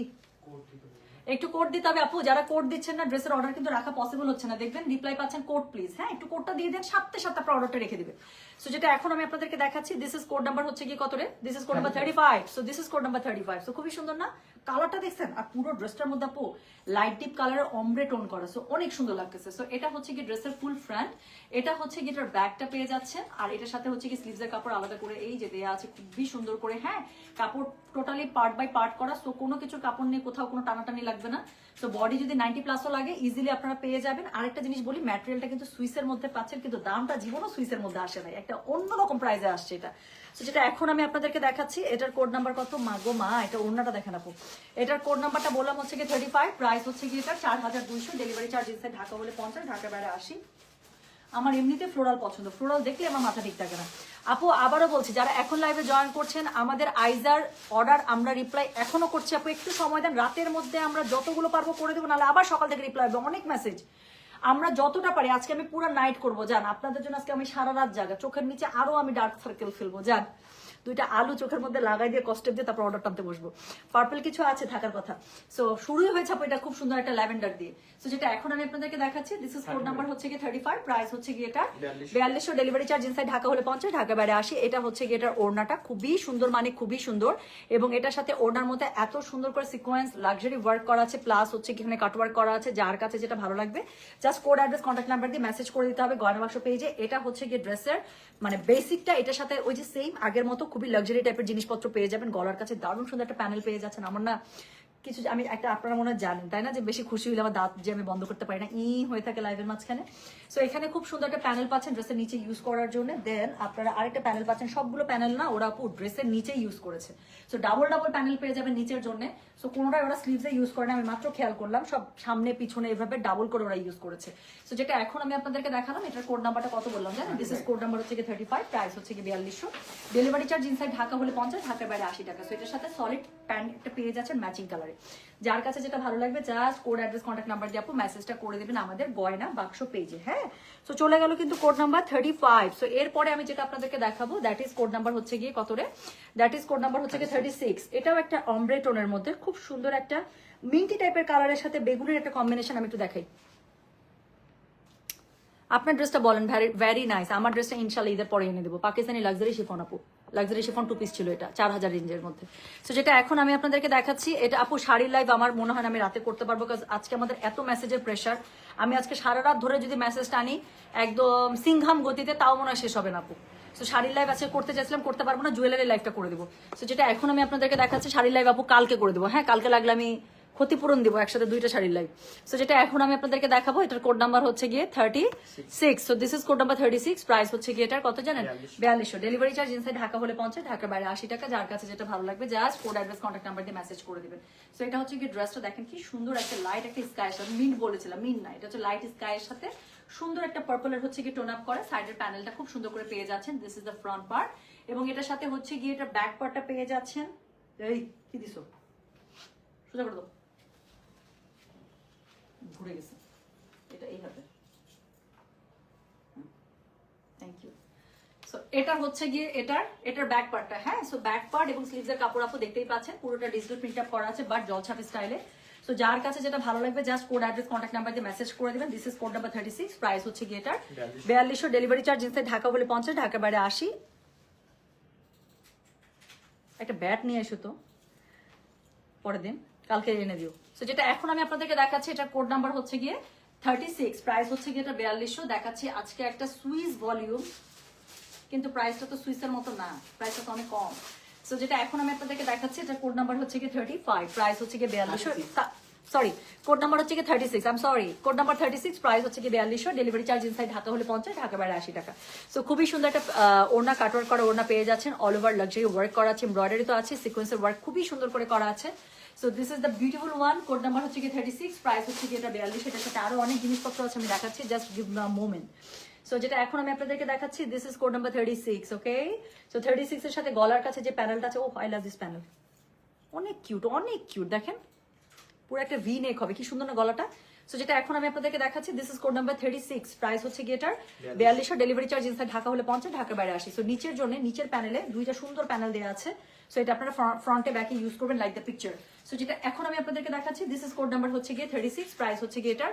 একটু কোড দিতে হবে আপু। যারা কোড দিচ্ছেন না, ড্রেসের অর্ডার কিন্তু রাখা পসিবল হচ্ছে না, দেখবেন রিপ্লাই পাচ্ছেন কোড প্লিজ, হ্যাঁ একটু কোডটা দিয়ে দেন, সাথে সাথে আপনার অর্ডারটা রেখে দিবে। সো যেটা এখন আমি আপনাদেরকে দেখাচ্ছি, দিস ইজ কোড নাম্বার হচ্ছে কি কত রে? This is code number 35। So this is code number 35। So খুবই সুন্দর না কালারটা, দেখছেন? আর পুরো ড্রেসটার মধ্যে আপু লাইট ডিপ কালারের অমব্রে টোন করা, সো অনেক সুন্দর লাগতেছে। সো এটা হচ্ছে কি ড্রেসের ফুল ফ্রন্ট, এটা হচ্ছে কি এটার ব্যাকটা পেয়ে যাচ্ছেন, আর এটার সাথে হচ্ছে কি স্লিভসের কাপড় আলাদা করে এই যে দেয়া আছে খুবই সুন্দর করে, হ্যাঁ কাপড় টোটালি পার্ট বাই পার্ট করা। সো কোনো কিছুর কাপড় নিয়ে কোথাও কোনো টানাটানি লাগবে না। সো বডি যদি 90+ লাগে ইজিলি আপনারা পেয়ে যাবেন। আরেকটা জিনিস বলি, ম্যাটেরিয়ালটা কিন্তু সুইসের মধ্যে পাচ্ছেন, কিন্তু দামটা জীবনও সুইসের মধ্যে আসে নাই, একটা অন্যরকম প্রাইসে আসছে এটা। সো যেটা এখন আমি আপনাদেরকে দেখাচ্ছি, এটার কোড নাম্বার কত? মাগো মা, এটা ওড়নাটা দেখেন আপু। এটার কোড নাম্বারটা বললাম হচ্ছে কি 35, প্রাইস হচ্ছে কি এটা 4200, ডেলিভারি চার্জ ইনসাইড ঢাকা হলে 50, ঢাকার বাইরে 80। আমার এমনিতে ফ্লোরাল পছন্দ, ফ্লোরাল দেখলে আমার মাথা ঠিক থাকে না আপু। আবারও বলছি, যারা এখন লাইভে জয়েন করছেন, আমাদের আইজার অর্ডার আমরা রিপ্লাই এখনো করছি আপু, একটু সময় দেন, রাতের মধ্যে আমরা যতগুলো পারবো করে দেবো, নাহলে আবার সকাল থেকে রিপ্লাই হবে, অনেক মেসেজ। আমরা যতটা পারি আজকে আমি পুরো নাইট করবো জান, আপনাদের জন্য আজকে আমি সারা রাত জাগা, চোখের নিচে আরো আমি ডার্ক সার্কেল ফেলবো জান, দুইটা আলু চোখের মধ্যে লাগাই দিয়ে কষ্ট দিয়ে তারপর অর্ডার টানতে বসবো। পার্পল কিছু আছে থাকার কথা। সো শুরুই হয়েছে আপু এটা খুব সুন্দর একটা ল্যাভেন্ডার দিয়ে। সো যেটা এখন আমি আপনাদেরকে দেখাচ্ছি, দিস ইজ কোড নাম্বার হচ্ছে কি 35, প্রাইস হচ্ছে কি এটা 4200, ডেলিভারি চার্জ ইনসাইড ঢাকা হলে 50, ঢাকা বাইরে 80। এটা হচ্ছে কি এটার ওড়নাটা খুবই সুন্দর, মানে খুবই সুন্দর, এবং এটার সাথে ওড়নার মধ্যে এত সুন্দর করে সিকোয়েন্স লাক্সারি ওয়ার্ক করা আছে, প্লাস হচ্ছে কি এখানে কাট ওয়ার্ক করা আছে। যার কাছে যেটা ভালো লাগবে just code, address, contact number দিয়ে মেসেজ করে দিতে হবে গয়না বাক্স পেজে। এটা হচ্ছে কি ড্রেসের মানে বেসিকটা, এটার সাথে ওই যে সেম আগের মতো খুবই লাক্সারি টাইপের জিনিসপত্র পেয়ে যাবেন। গলার কাছে দারুণ সুন্দর একটা প্যানেল পেয়ে যাচ্ছেন। আমার না কিছু আমি একটা, আপনারা মনে হয় জানেন তাই না, যে বেশি খুশি হলে আমার দাঁত যে আমি বন্ধ করতে পারি না, হয়ে থাকে লাইভের মাঝখানে। সো এখানে খুব সুন্দর একটা প্যানেল পাচ্ছেন ড্রেসের নিচে ইউজ করার জন্য। দেন আপনারা আরেকটা প্যানেল পাচ্ছেন, সবগুলো প্যানেল না ওরা আপু ড্রেসের নিচে ইউজ করেছে। সো ডাবল প্যানেল পেয়ে যাবেন নিচের জন্য। সো কোনোটাই ওরা স্লিভসে ইউজ করে না, আমি মাত্র খেয়াল করলাম, সব সামনে পিছনে এভাবে ডাবল করে ওরা ইউজ করেছে। সো যেটা এখন আমি আপনাদেরকে দেখালাম, এটার কোড নাম্বারটা কত বললাম জানেন? দিস ইজ কোড নাম্বার হচ্ছে কি 35, প্রাইস হচ্ছে কি 4200, ডেলিভারি চার্জ ইনসাইড ঢাকা হলে 50, ঢাকার বাইরে 80 টাকা। সো এটার সাথে সলিড প্যান্ট একটা পেয়ে যাচ্ছেন ম্যাচিং কালারে। যার কাছে যেটা ভালো লাগবে just code address contact number দিয়ে আপু মেসেজটা করে দেবেন আমাদের গয়না বাক্স পেজে। হ্যাঁ, তো চলে গেল কিন্তু কোড নাম্বার 35। সো এরপরে আমি যেটা আপনাদেরকে দেখাবো দ্যাট ইজ কোড নাম্বার হচ্ছে গিয়ে কত রে, দ্যাট ইজ কোড নাম্বার হচ্ছে গিয়ে 36। এটাও একটা অমব্রে টোনের মধ্যে খুব সুন্দর একটা মিন্টি টাইপের কালারের সাথে বেগুনের একটা কম্বিনেশন। আমি একটু দেখাই, আপনার ড্রেসটা বলেন। Very nice. আমার ড্রেসটা ইনশাল্লাহ ঈদের পরে এনে দেবো। পাকিস্তানি লাক্সারি শিফন আপু, লাক্সারি শিফন 2 পিস ছিল, এটা 4000 রেঞ্জের মধ্যে। সো যেটা এখন আমি আপনাদেরকে দেখাচ্ছি, এটা আপু শাড়ির লাইভ আমার মনে হয় না আমি রাতে করতে পারবো, কারণ আজকে আমাদের এত মেসেজের প্রেশার। আমি আজকে সারা রাত ধরে যদি মেসেজটা আনি একদম সিংহাম গতিতে, তাও মনে হয় শেষ হবে না আপু। সো শাড়ির লাইভ আজকে করতে চাইছিলাম, করতে পারবো না, জুয়েলারি লাইভটা করে দেবো। সো যেটা এখন আমি আপনাদেরকে দেখাচ্ছি শাড়ির লাইভ আপু কালকে করে দেবো। হ্যাঁ, কালকে লাগলে আমি ক্ষতিপূরণ দিব একসাথে 2টা শাড়ির লাইভ। সো যেটা এখন আমি আপনাদেরকে দেখাবো, এটার কোড নাম্বার হচ্ছে গিয়ে 36। So this is code number 36। Price হচ্ছে গিয়ে এটার কত জানেন, 4200। ডেলিভারি চার্জ ইনসাইড ঢাকা হলে 50, ঢাকার বাইরে 80 টাকা। যার কাছে যেটা ভালো লাগবে just code address contact number দিয়ে মেসেজ করে দিবেন। সো এটা হচ্ছে গিয়ে ড্রেসটা দেখেন কি সুন্দর, একটা লাইট একটা স্কাইয়ের সাথে, মিন্ট বলেছিলাম, মিন্ট না, এটা হচ্ছে লাইট স্কাইয়ের সাথে সুন্দর একটা পার্পলের হচ্ছে গিয়ে টোন আপ করা। সাইডের প্যানেলটা খুব সুন্দর করে পেয়ে যাচ্ছেন। This is the front part, এবং এটার সাথে হচ্ছে গিয়ে এটা ব্যাক পার্টটা পেয়ে যাচ্ছেন। এই কি দিছো, সোজা করে দাও, ঘুরে গেছে এটা এইভাবে। Thank you. সো এটা হচ্ছে গিয়ে এটার ব্যাক পার্টটা। হ্যাঁ, সো ব্যাক পার্ট এবং স্লিভসের কাপড় আপু দেখতেই পাচ্ছেন, পুরোটা ডিজিটাল প্রিন্ট আপ করা আছে বাট জলছাপ স্টাইলে। সো যার কাছে যেটা ভালো লাগবে just code address contact number দিয়ে মেসেজ করে দিবেন। This is code number 36। Price হচ্ছে গিয়ে এটার 4200। ডেলিভারি চার্জ ইনসাইড ঢাকা হলে 50, ঢাকার বাইরে 80। একটা ব্যাট নিয়ে এসো তো, পরের দিন কালকে এনে দিও। সো যেটা এখন আমি আপনাদেরকে দেখাচ্ছি, এটার কোড নাম্বার হচ্ছে গিয়ে 36। প্রাইস হচ্ছে গিয়ে এটা 4200 দেখাচ্ছি। আজকে একটা সুইস ভলিউম, কিন্তু প্রাইসটা তো সুইসের মতো না, প্রাইসটা তো অনেক কম। সো যেটা এখন আমি আপনাদেরকে দেখাচ্ছি, এটার কোড নাম্বার হচ্ছে গিয়ে 35। প্রাইস হচ্ছে গিয়ে 4200। সরি, কোড নাম্বার হচ্ছে গিয়ে 36। I am sorry, code number 36। Price হচ্ছে গিয়ে 4200। ডেলিভারি চার্জ ইনসাইড ঢাকা হলে 50, ঢাকা বাইরে 80 টাকা। সো খুবই সুন্দর একটা ওড়না, কাটওয়ার্ক করা ওড়না পেয়ে যাচ্ছেন। অল ওভার লাক্সারি ওয়ার্ক করা আছে, এমব্রয়ডারি তো আছে, সিকোয়েন্সের ওয়ার্ক খুবই সুন্দর করে করা আছে। So this is the beautiful one. Code number হচ্ছে গিয়ে 36। প্রাইস হচ্ছে গিয়ে এটা 4200। এটার সাথে আরো অনেক জিনিসপত্র আছে, আমি দেখাচ্ছি, just give the moment. So যেটা এখন আমি আপনাদেরকে দেখাচ্ছি, this is code number 36। Okay, so 36 এর সাথে গলার কাছে যে প্যানেলটা আছে, ও আই লাভ দিস প্যানেল, অনেক কিউট, অনেক কিউট। দেখেন পুরো একটা ভি নেক হবে, কি সুন্দর না গলাটা। সো যেটা এখন আমি আপনাদেরকে দেখাচ্ছি, this is code number 36। Price হচ্ছে গিয়ে এটার 4200। ডেলিভারি চার্জ ইনসাইড ঢাকা হলে 50, ঢাকার বাইরে 80। সো নিচের জন্য নিচের প্যানেলে 2টা সুন্দর প্যানেল দেওয়া আছে। সো এটা আপনারা ফ্রন্টে ব্যাকে ইউজ করবেন লাইক দ্য পিকচার। সো যেটা এখন আমি আপনাদেরকে দেখাচ্ছি, দিস ইজ কোড নাম্বার হচ্ছে গিয়ে 36। প্রাইস হচ্ছে গিয়ে এটার,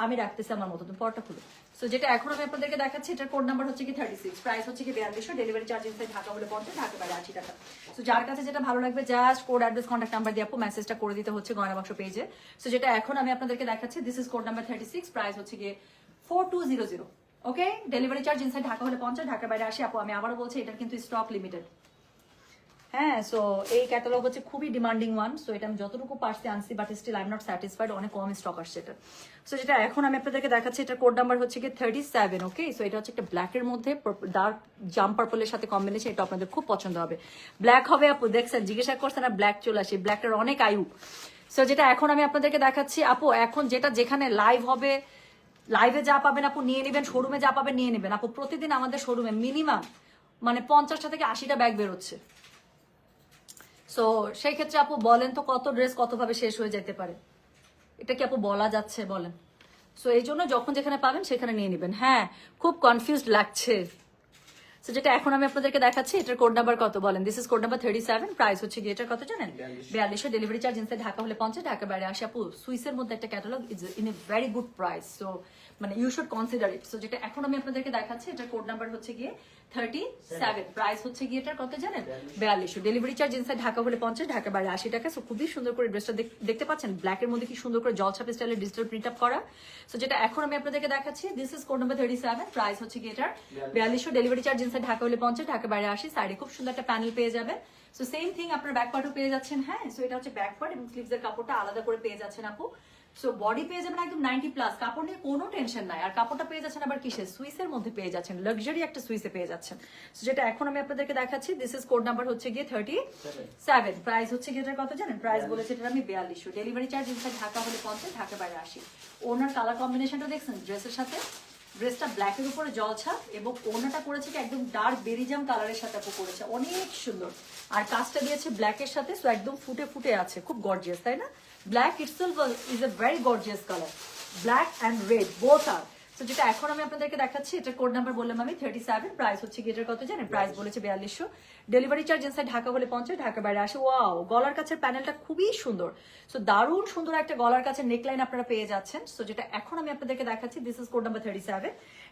আমি রাখতেছি আমার মতো, তুমি পরটা খুলো। সো যেটা এখন আমি আপনাদেরকে দেখাচ্ছি, এটার কোড নাম্বার হচ্ছে গিয়ে 36। প্রাইস হচ্ছে গিয়ে 4200। ডেলিভারি চার্জ ইনসাইড ঢাকা হলে 50, ঢাকার বাইরে 80 টাকা। সো যার কাছে যেটা ভালো লাগবে just code address contact number দিয়ে আপু মেসেজটা করে দিতে হচ্ছে গয়না বাক্স পেজে। সো যেটা এখন আমি আপনাদেরকে দেখাচ্ছি, this is code number 36। Price হচ্ছে গিয়ে 4200। ওকে, ডেলিভারি চার্জ ইনসাইড ঢাকা হলে 50, ঢাকার বাইরে 80। আপু আমি আবারও বলছি, এটার কিন্তু স্টক লিমিটেড। হ্যাঁ, সো এই ক্যাটালগ হচ্ছে খুবই ডিমান্ডিং ওয়ান। সো এটা আমি যতটুকু পারছি আনছি, but still I am not satisfied, অনেক কম স্টক আসছে এটা। সো যেটা এখন আমি আপনাদেরকে দেখাচ্ছি, এটার কোড নাম্বার হচ্ছে গিয়ে 37। ওকে, সো এটা হচ্ছে একটা ব্ল্যাকের মধ্যে ডার্ক জাম পার্পলের সাথে কম্বিনেশন, এটা আপনাদের খুব পছন্দ হবে। ব্ল্যাক হবে আপু, দেখছেন, জিজ্ঞাসা করছেন না, ব্ল্যাক চলে আসে, ব্ল্যাকটার অনেক আয়ু। সো যেটা এখন আমি আপনাদেরকে দেখাচ্ছি আপু, এখন যেটা যেখানে লাইভ হবে, লাইভে যা পাবেন আপু নিয়ে নেবেন, শোরুমে যা পাবেন নিয়ে নেবেন আপু। প্রতিদিন আমাদের শোরুমে মিনিমাম মানে 50টা থেকে 80টা ব্যাগ বেরোচ্ছে। সো সেই ক্ষেত্রে আপু বলেন তো, কত ড্রেস কতভাবে শেষ হয়ে যেতে পারে, এটা কি আপু বলা যাচ্ছে বলেন? সো এই জন্য যখন যেখানে পাবেন সেখানে নিয়ে নেবেন। হ্যাঁ, খুব কনফিউজড লাগছে। সো যেটা এখন আমি আপনাদেরকে দেখাচ্ছি, এটার কোড নাম্বার কত বলেন? This is code number 37। Price হচ্ছে গিয়ে এটার কত জানেন? 4200। ডেলিভারি চার্জ ইনসাইড ঢাকা হলে 50, ঢাকার বাইরে 80। আপু সুইসের মধ্যে একটা catalog is in a very good price, so মানে you should consider it. So যেটা এখন আমি আপনাদেরকে দেখাচ্ছি, এটার কোড নাম্বার হচ্ছে গিয়ে 37। প্রাইস হচ্ছে গিয়ে এটার কত জানেন? 4200। ডেলিভারি চার্জ ইনসাইড ঢাকা হলে 50, ঢাকার বাইরে 80 টাকা। সো খুবই সুন্দর করে ড্রেসটা দেখতে পাচ্ছেন, ব্ল্যাকের মধ্যে কি সুন্দর করে জলছাপ স্টাইলের ডিজিটাল প্রিন্ট আপ করা। সো যেটা এখন আমি আপনাদেরকে দেখাচ্ছি, this is code number 37। Price হচ্ছে গিয়ে এটার 4200। ডেলিভারি চার্জ ইনসাইড ঢাকা হলে 50, ঢাকার বাইরে 80। সাইডে খুব সুন্দর একটা প্যানেল পেয়ে যাবেন। সো সেম থিং আপনার ব্যাক পার্টও পেয়ে যাচ্ছেন। হ্যাঁ, সো এটা হচ্ছে ব্যাক পার্ট এবং স্লিভসের কাপড়টা আলাদা করে পেয়ে যাচ্ছেন আপু। সো বডি পেয়ে যাবেন একদম 90+, কাপড় নিয়ে কোনো টেনশন নাই। আর কাপড়টা পেয়ে যাচ্ছেন আবার কিসের? সুইসের মধ্যে পেয়ে যাচ্ছেন, লাক্সারি একটা সুইসে পেয়ে যাচ্ছেন। সো যেটা এখন আমি আপনাদেরকে দেখাচ্ছি, দিস ইজ কোড নাম্বার হচ্ছে গিয়ে 37। প্রাইস হচ্ছে গিয়ে এটার কত জানেন? প্রাইস বলেছে এটা আমি 4200। ডেলিভারি চার্জ ইনসাইড ঢাকা হলে 50, ঢাকা বাইরে 80। ওনার কালার কম্বিনেশনটা দেখছেন ড্রেসের সাথে, ড্রেসটা ব্ল্যাকের উপরে জলছাপ এবং ওড়নাটা করেছে কি একদম ডার্ক বেরিজাম কালারের সাথে আপু করেছে, অনেক সুন্দর। আর কাজটা দিয়েছে ব্ল্যাকের সাথে, সো একদম ফুটে ফুটে আছে, খুব গর্জিয়াস, তাই না? Black itself is a very gorgeous colour, black and red both are. তো যেটা এখন আমি আপনাদেরকে দেখাচ্ছি, এটার কোড নাম্বার বললাম আমি 37, প্রাইস হচ্ছে কি এটার কত জানেন? প্রাইস বলেছে 4200। ডেলিভারি চার্জ ইনসাইড ঢাকা হলে 50, ঢাকা বাইরে আসে। ওয়াও, গলার কাছের প্যানেলটা খুবই সুন্দর, সো দারুণ সুন্দর একটা গলার কাছে নেকলাইন আপনারা পেয়ে যাচ্ছেন। সো যেটা এখন আমি আপনাদেরকে দেখাচ্ছি, দিস ইজ কোড নাম্বার 37।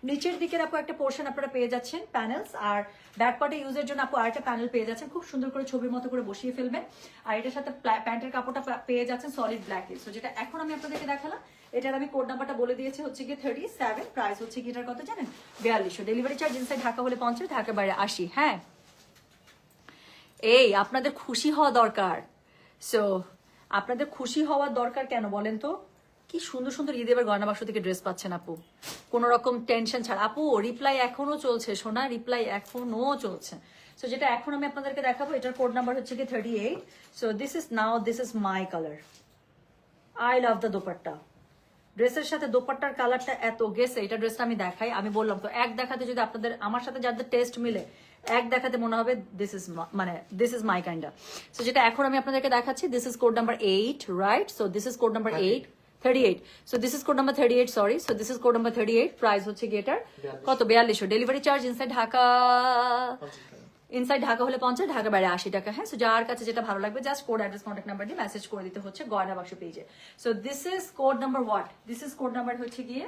নিচের দিকের আপু একটা পোর্শন আপনারা পেয়ে যাচ্ছেন প্যানেলস, আর ব্যাক পার্টে ইউজের জন্য আপু আরেকটা প্যানেল পেয়ে যাচ্ছেন, খুব সুন্দর করে ছবির মতো করে বসিয়ে ফেলবেন। আর এটার সাথে প্যান্টের কাপড়টা পেয়ে যাচ্ছেন সলিড ব্ল্যাক। সো যেটা এখন আমি আপনাদেরকে দেখালাম, এটার আমি কোড নাম্বারটা বলে দিয়েছি হচ্ছে কি 37, প্রাইস হচ্ছে কি এটার কত জানেন? 4200। ডেলিভারি চার্জ ইনসাইড ঢাকা হলে 50, ঢাকা বাইরে 80। হ্যাঁ, এই আপনাদের খুশি হওয়া দরকার। সো আপনাদের খুশি হওয়ার দরকার কেন বলেন তো? কি সুন্দর সুন্দর ঈদ এবার গয়না বাক্স থেকে ড্রেস পাচ্ছেন আপু, কোনো রকম টেনশন ছাড়া। আপু রিপ্লাই এখনো চলছে সোনা, রিপ্লাই এখনো চলছে। সো যেটা এখন আমি আপনাদেরকে দেখাবো, এটার কোড নাম্বার হচ্ছে কি 38। So this is my colour. I love the dupatta. ড্রেসের সাথে দোপাট্টার কালারটা এত গেছে, এটা ড্রেসটা আমি দেখাই, আমি বললাম তো এক দেখাতে যদি আপনাদের আমার সাথে যাদের টেস্ট মিলে, এক দেখাতে মনে হবে this is my kinda. So যেটা এখন আমি আপনাদেরকে দেখাচ্ছি, this is code number 8, right? So this is code number 38। So this is code number 38, sorry. So this is code number 38, price হচ্ছে কি এটার কত? 4200। ডেলিভারি চার্জ ইনসাইড ঢাকা হলে 50, ঢাকা বাইরে 80 টাকা। হ্যাঁ, সো যার কাছে যেটা ভালো লাগবে just code address contact number দিয়ে মেসেজ করে দিতে হচ্ছে গয়না বাক্স পেজে। So this is code number what? This is code number হচ্ছে গিয়ে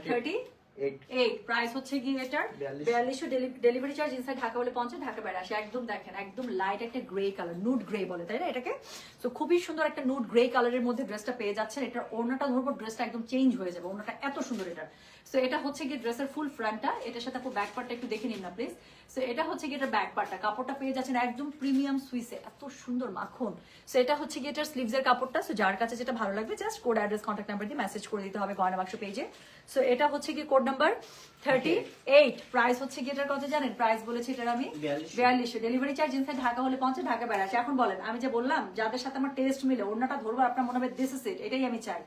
38, প্রাইস হচ্ছে গিয়ে এটার 4200। ডেলিভারি চার্জ ইনসাইড ঢাকা হলে 50, ঢাকা বাইরে 80। একদম দেখেন, একদম লাইট একটা গ্রে কালার, নুড গ্রে বলে তাই না এটাকে? সো খুবই সুন্দর একটা নুড গ্রে কালারের মধ্যে ড্রেসটা পেয়ে যাচ্ছেন। এটার ওড়নাটা ধরবো, ড্রেসটা একদম চেঞ্জ হয়ে যাবে, ওড়নাটা এত সুন্দর এটার। সো এটা হচ্ছে গিয়ে ড্রেসের ফুল ফ্রন্টটা, এটার সাথে আপু ব্যাক পার্টটা একটু দেখে নিন না প্লিজ। সো এটা হচ্ছে গিয়ে এটার ব্যাক পার্টটা, কাপড়টা পেয়ে যাচ্ছেন একদম প্রিমিয়াম সুইসে, এত সুন্দর মাখন। সো এটা হচ্ছে গিয়ে এটার স্লিভস এর কাপড়টা। সো যার কাছে যেটা ভালো লাগবে just code address contact number দিয়ে মেসেজ করে দিতে হবে গয়না বাক্স পেজে। সো এটা হচ্ছে গিয়ে কোড নাম্বার 38, প্রাইস হচ্ছে গিয়ে এটার কত জানেন? প্রাইস বলেছি এটার আমি 4200। ডেলিভারি চার্জ ইনসাইড ঢাকা হলে 50, ঢাকা বাইরে 80। এখন বলেন, আমি যে বললাম যাদের সাথে আমার টেস্ট মিলে, ওড়নাটা ধরবো আপনার মনে হবে দিস ইজ ইট, এটাই আমি চাই,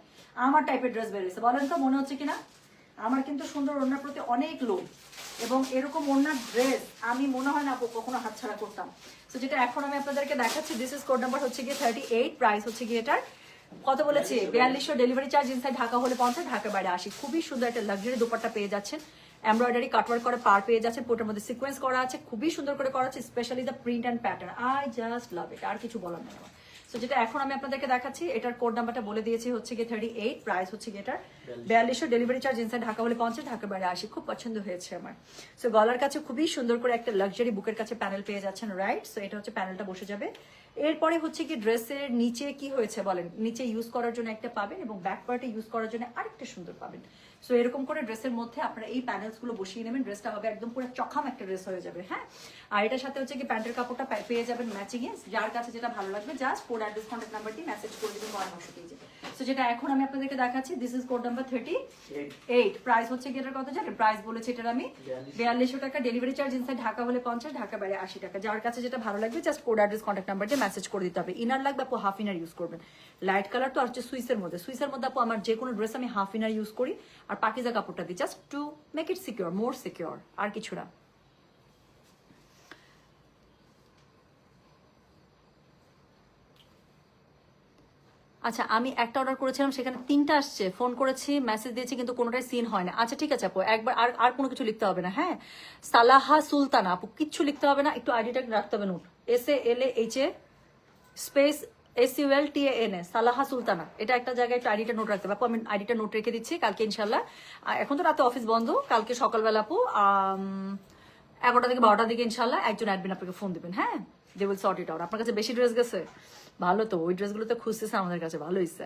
আমার টাইপের ড্রেস বেরিয়েছে, বলেন তো মনে হচ্ছে কিনা? আমার কিন্তু সুন্দর ওড়নার প্রতি অনেক লোভ, এবং এরকম ওড়নার ড্রেস আমি মনে হয় না আপু কখনো হাতছাড়া করতাম। তো যেটা এখন আমি আপনাদেরকে দেখাচ্ছি, দিস ইজ কোড নাম্বার হচ্ছে গিয়ে 38, প্রাইস হচ্ছে গিয়ে এটার কত বলেছি? 4200। ডেলিভারি চার্জ ইনসাইড ঢাকা হলে 50, ঢাকা বাইরে 80। খুবই সুন্দর একটা লাক্সারি দোপাট্টা পেয়ে যাচ্ছেন, এমব্রয়ডারি কাটওয়ার্ক করে পার পেয়ে যাচ্ছেন, পোটার মধ্যে সিকোয়েন্স করা আছে, খুবই সুন্দর করে করা আছে, specially the print and pattern. I just love it, আর কিছু বলার নেই আমার। সো যেটা এখন আমি আপনাদেরকে দেখাচ্ছি, এটার কোড নাম্বারটা বলে দিয়েছি হচ্ছে গিয়ে 38, প্রাইস হচ্ছে গিয়ে এটার 4200। ডেলিভারি চার্জ ইনসাইড ঢাকা হলে 50, ঢাকা বাইরে 80। খুব পছন্দ হয়েছে আমার। সো গলার কাছে খুবই সুন্দর করে একটা লাক্সারি বুকের কাছে প্যানেল পেয়ে যাচ্ছেন, রাইট? সো এটা হচ্ছে প্যানেলটা বসে যাবে। এরপরে হচ্ছে কি ড্রেসের নিচে কি হয়েছে বলেন, নিচে ইউজ করার জন্য একটা পাবেন এবং ব্যাক পার্টে ইউজ করার জন্য আরেকটা সুন্দর পাবেন। সো এরকম করে ড্রেসের মধ্যে আপনারা এই প্যানেলস গুলো বসিয়ে নেবেন, ড্রেসটা হবে একদম পুরো চখাম একটা ড্রেস হয়ে যাবে। হ্যাঁ, আর এটার সাথে হচ্ছে কি প্যান্টের কাপড়টা পেয়ে যাবেন ম্যাচিং এ, যার কাছে যেটা ভালো লাগবে just code address contact number দিয়ে মেসেজ করে দিবেন গয়না বাক্স পেজে। সো যেটা এখন আমি আপনাদেরকে দেখাচ্ছি, this is code number 38, price হচ্ছে কি এটার কত জানেন? প্রাইস বলেছে এটার আমি 4200 টাকা। ডেলিভারি চার্জ ইনসাইড ঢাকা হলে 50, ঢাকা বাইরে 80 টাকা। যার কাছে যেটা ভালো লাগবে just code address contact number দিয়ে মেসেজ করে দিতে হবে। ইনার লাগবে আপু হাফ ইনার ইউজ করবেন, লাইট কালার তো আর হচ্ছে সুইসের মধ্যে আপু আমার যে কোনো ড্রেস আমি হাফ ইনার ইউজ করি, আর পাকিজা কাপড়টা দিই just to make it secure, more secure, আর কিছু না। আচ্ছা, আমি একটা অর্ডার করেছিলাম, সেখানে 3টা আসছে, ফোন করেছি, মেসেজ দিয়েছি, কিন্তু কোনোটাই সিন হয় না। আচ্ছা ঠিক আছে আপু, একবার আর কোনো কিছু লিখতে হবে না। হ্যাঁ, সালাহা সুলতানা আপু, কিচ্ছু লিখতে হবে না, একটু আইডিটা রাখতে হবে note, SALAHA space SULTANA, Salaha Sultana, এটা একটা জায়গায় একটু আইডিটা নোট রাখতে হবে আপু। আমি আইডিটা নোট রেখে দিচ্ছি, কালকে ইনশাল্লাহ, এখন তো রাতে অফিস বন্ধ, কালকে সকালবেলা আপু 11টা থেকে 12টার দিকে ইনশাল্লাহ একজন অ্যাডমিন আপনাকে ফোন দিবেন। হ্যাঁ, they will sort it out. আপনার কাছে বেশি ড্রেস গেছে, ভালো তো, ওই ড্রেসগুলো তো খুঁজতেছে আমাদের কাছে, ভালো হয়েছে।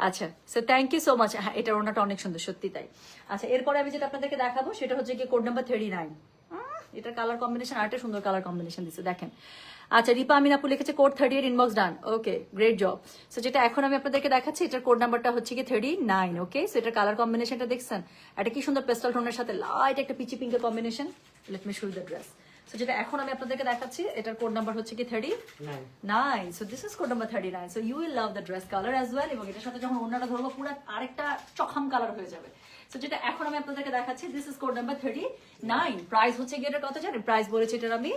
আচ্ছা, so thank you so much. হ্যাঁ, এটার ওনাটা অনেক সুন্দর, সত্যি তাই। আচ্ছা, এরপরে আমি যেটা আপনাদেরকে দেখাবো সেটা হচ্ছে কি কোড নাম্বার 39। এটার কালার কম্বিনেশন আরেকটা সুন্দর কালার কম্বিনেশন দিচ্ছে, দেখেন। আচ্ছা, রিপা আমিন আপু লিখেছে কোড 38, ইনবক্স ডান। ওকে, গ্রেট জব। সো যেটা এখন আমি আপনাদেরকে দেখাচ্ছি, এটার কোড নাম্বারটা হচ্ছে কি 39। ওকে, সো এটার কালার কম্বিনেশনটা দেখছেন, এটা কি সুন্দর পেস্টাল টোনের সাথে লাইট একটা পিচি পিঙ্কের combination. Let me show the dress. So যেটা এখন আমি আপনাদেরকে দেখাচ্ছি এটার কোড নাম্বার হচ্ছে কি 39। So this is code number 39। So you will love the dress colour as well, এবং এটার সাথে যখন অন্যটা ধরবো পুরো আরেকটা চখাম কালার হয়ে যাবে। সো যেটা এখন আমি আপনাদেরকে দেখাচ্ছি this is code number 39। Price হচ্ছে কি এটার কত জানেন? প্রাইস বলেছি এটার আমি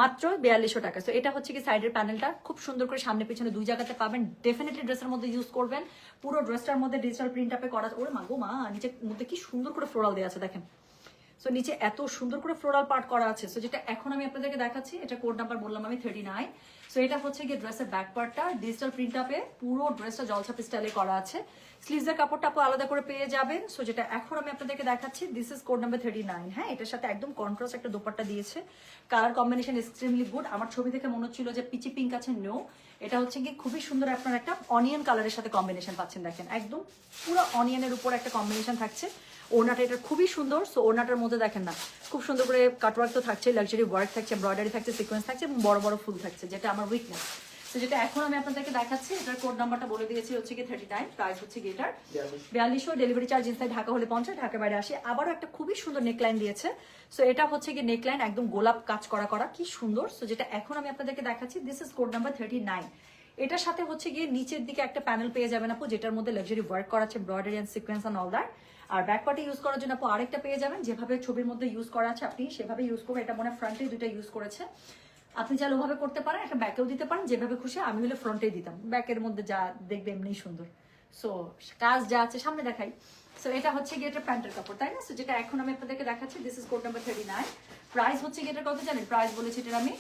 মাত্র 4200 টাকা। সো এটা হচ্ছে কি সাইডের প্যানেলটা খুব সুন্দর করে সামনে পিছনে দুই জায়গাতে পাবেন। ডেফিনেটলি ড্রেসের মধ্যে ইউজ করবেন। পুরো ড্রেসটার মধ্যে ডিজিটাল প্রিন্ট আপে করা। ওরে মাগো মা, নিচের মধ্যে কি সুন্দর করে ফ্লোরাল দেওয়া আছে দেখেন। সো নিচে এত সুন্দর করে ফ্লোরাল পার্ট করা আছে। সো যেটা এখন আমি আপনাদেরকে দেখাচ্ছি এটা কোড নাম্বার বললাম আমি 39। সো এটা হচ্ছে গিয়ে ড্রেসের ব্যাক পার্টটা ডিজিটাল প্রিন্ট আপে পুরো ড্রেসটা জলছাপ স্টাইলে করা আছে। স্লিভসের কাপড়টা আপু আলাদা করে পেয়ে যাবেন। সো যেটা এখন আমি আপনাদেরকে দেখাচ্ছি দিস ইজ কোড নাম্বার 39। হ্যাঁ, এটার সাথে একদম কন্ট্রাস্ট একটা দোপাট্টা দিয়েছে। Colour combination extremely good. আমার ছবি দেখে মনে হচ্ছিল যে পিচি পিঙ্ক আছে, নো, এটা হচ্ছে কি খুবই সুন্দর আপনার একটা অনিয়ন কালারের সাথে কম্বিনেশন পাচ্ছেন। দেখেন একদম পুরো অনিয়নের উপর একটা কম্বিনেশন থাকছে। ওড়নাটা এটা খুবই সুন্দর। সো ওড়নাটার মধ্যে দেখেন না খুব সুন্দর করে কাটওয়ার্ক তো থাকছে, লাক্সারি ওয়ার্ক থাকছে, এমব্রয়ডারি থাকছে, সিকোয়েন্স থাকছে এবং বড় বড় ফুল থাকছে, যেটা আমার উইকনেস। তো যেটা এখন আমি আপনাদেরকে দেখাচ্ছি এটার কোড নাম্বারটা বলে দিয়েছি হচ্ছে কি 39। প্রাইস হচ্ছে কি এটার 4200। ডেলিভারি চার্জ ইনসাইড ঢাকা হলে 50, ঢাকা বাইরে 80। আবারও একটা খুবই সুন্দর নেকলাইন দিয়েছে। সো এটা হচ্ছে কি নেকলাইন একদম গোলাপ কাজ করা করা, কি সুন্দর। সো যেটা এখন আমি আপনাদেরকে দেখাচ্ছি দিস ইজ কোড নাম্বার 39। এটার সাথে হচ্ছে গিয়ে নিচের দিকে একটা প্যানেল পেয়ে যাবেন আপু, যেটার মধ্যে লাক্সারি ওয়ার্ক করা আছে, embroidery and sequence and all that. আর ব্যাক পার্টে ইউজ করার জন্য আপু আরেকটা পেয়ে যাবেন, যেভাবে ছবির মধ্যে ইউজ করা আছে আপনি সেভাবে ইউজ করবেন। এটা মনে ফ্রন্টে দুটো ইউজ করেছে, আপনি চাইলে ওভাবে করতে পারেন, একটা ব্যাকেও দিতে পারেন, যেভাবে খুশি। আমি হলে ফ্রন্টেই দিতাম, ব্যাকের মধ্যে যা দেখবে এমনি সুন্দর। সো কাজ যা আছে সামনে দেখাই। সো এটা হচ্ছে গিয়ে এটা প্যান্টের কাপড়, তাই না? সো যেটা এখন আমি আপনাদেরকে দেখাচ্ছি this is code number 39। Price হচ্ছে গিয়ে এটা কত জানেন? প্রাইস বলেছি এটার আমি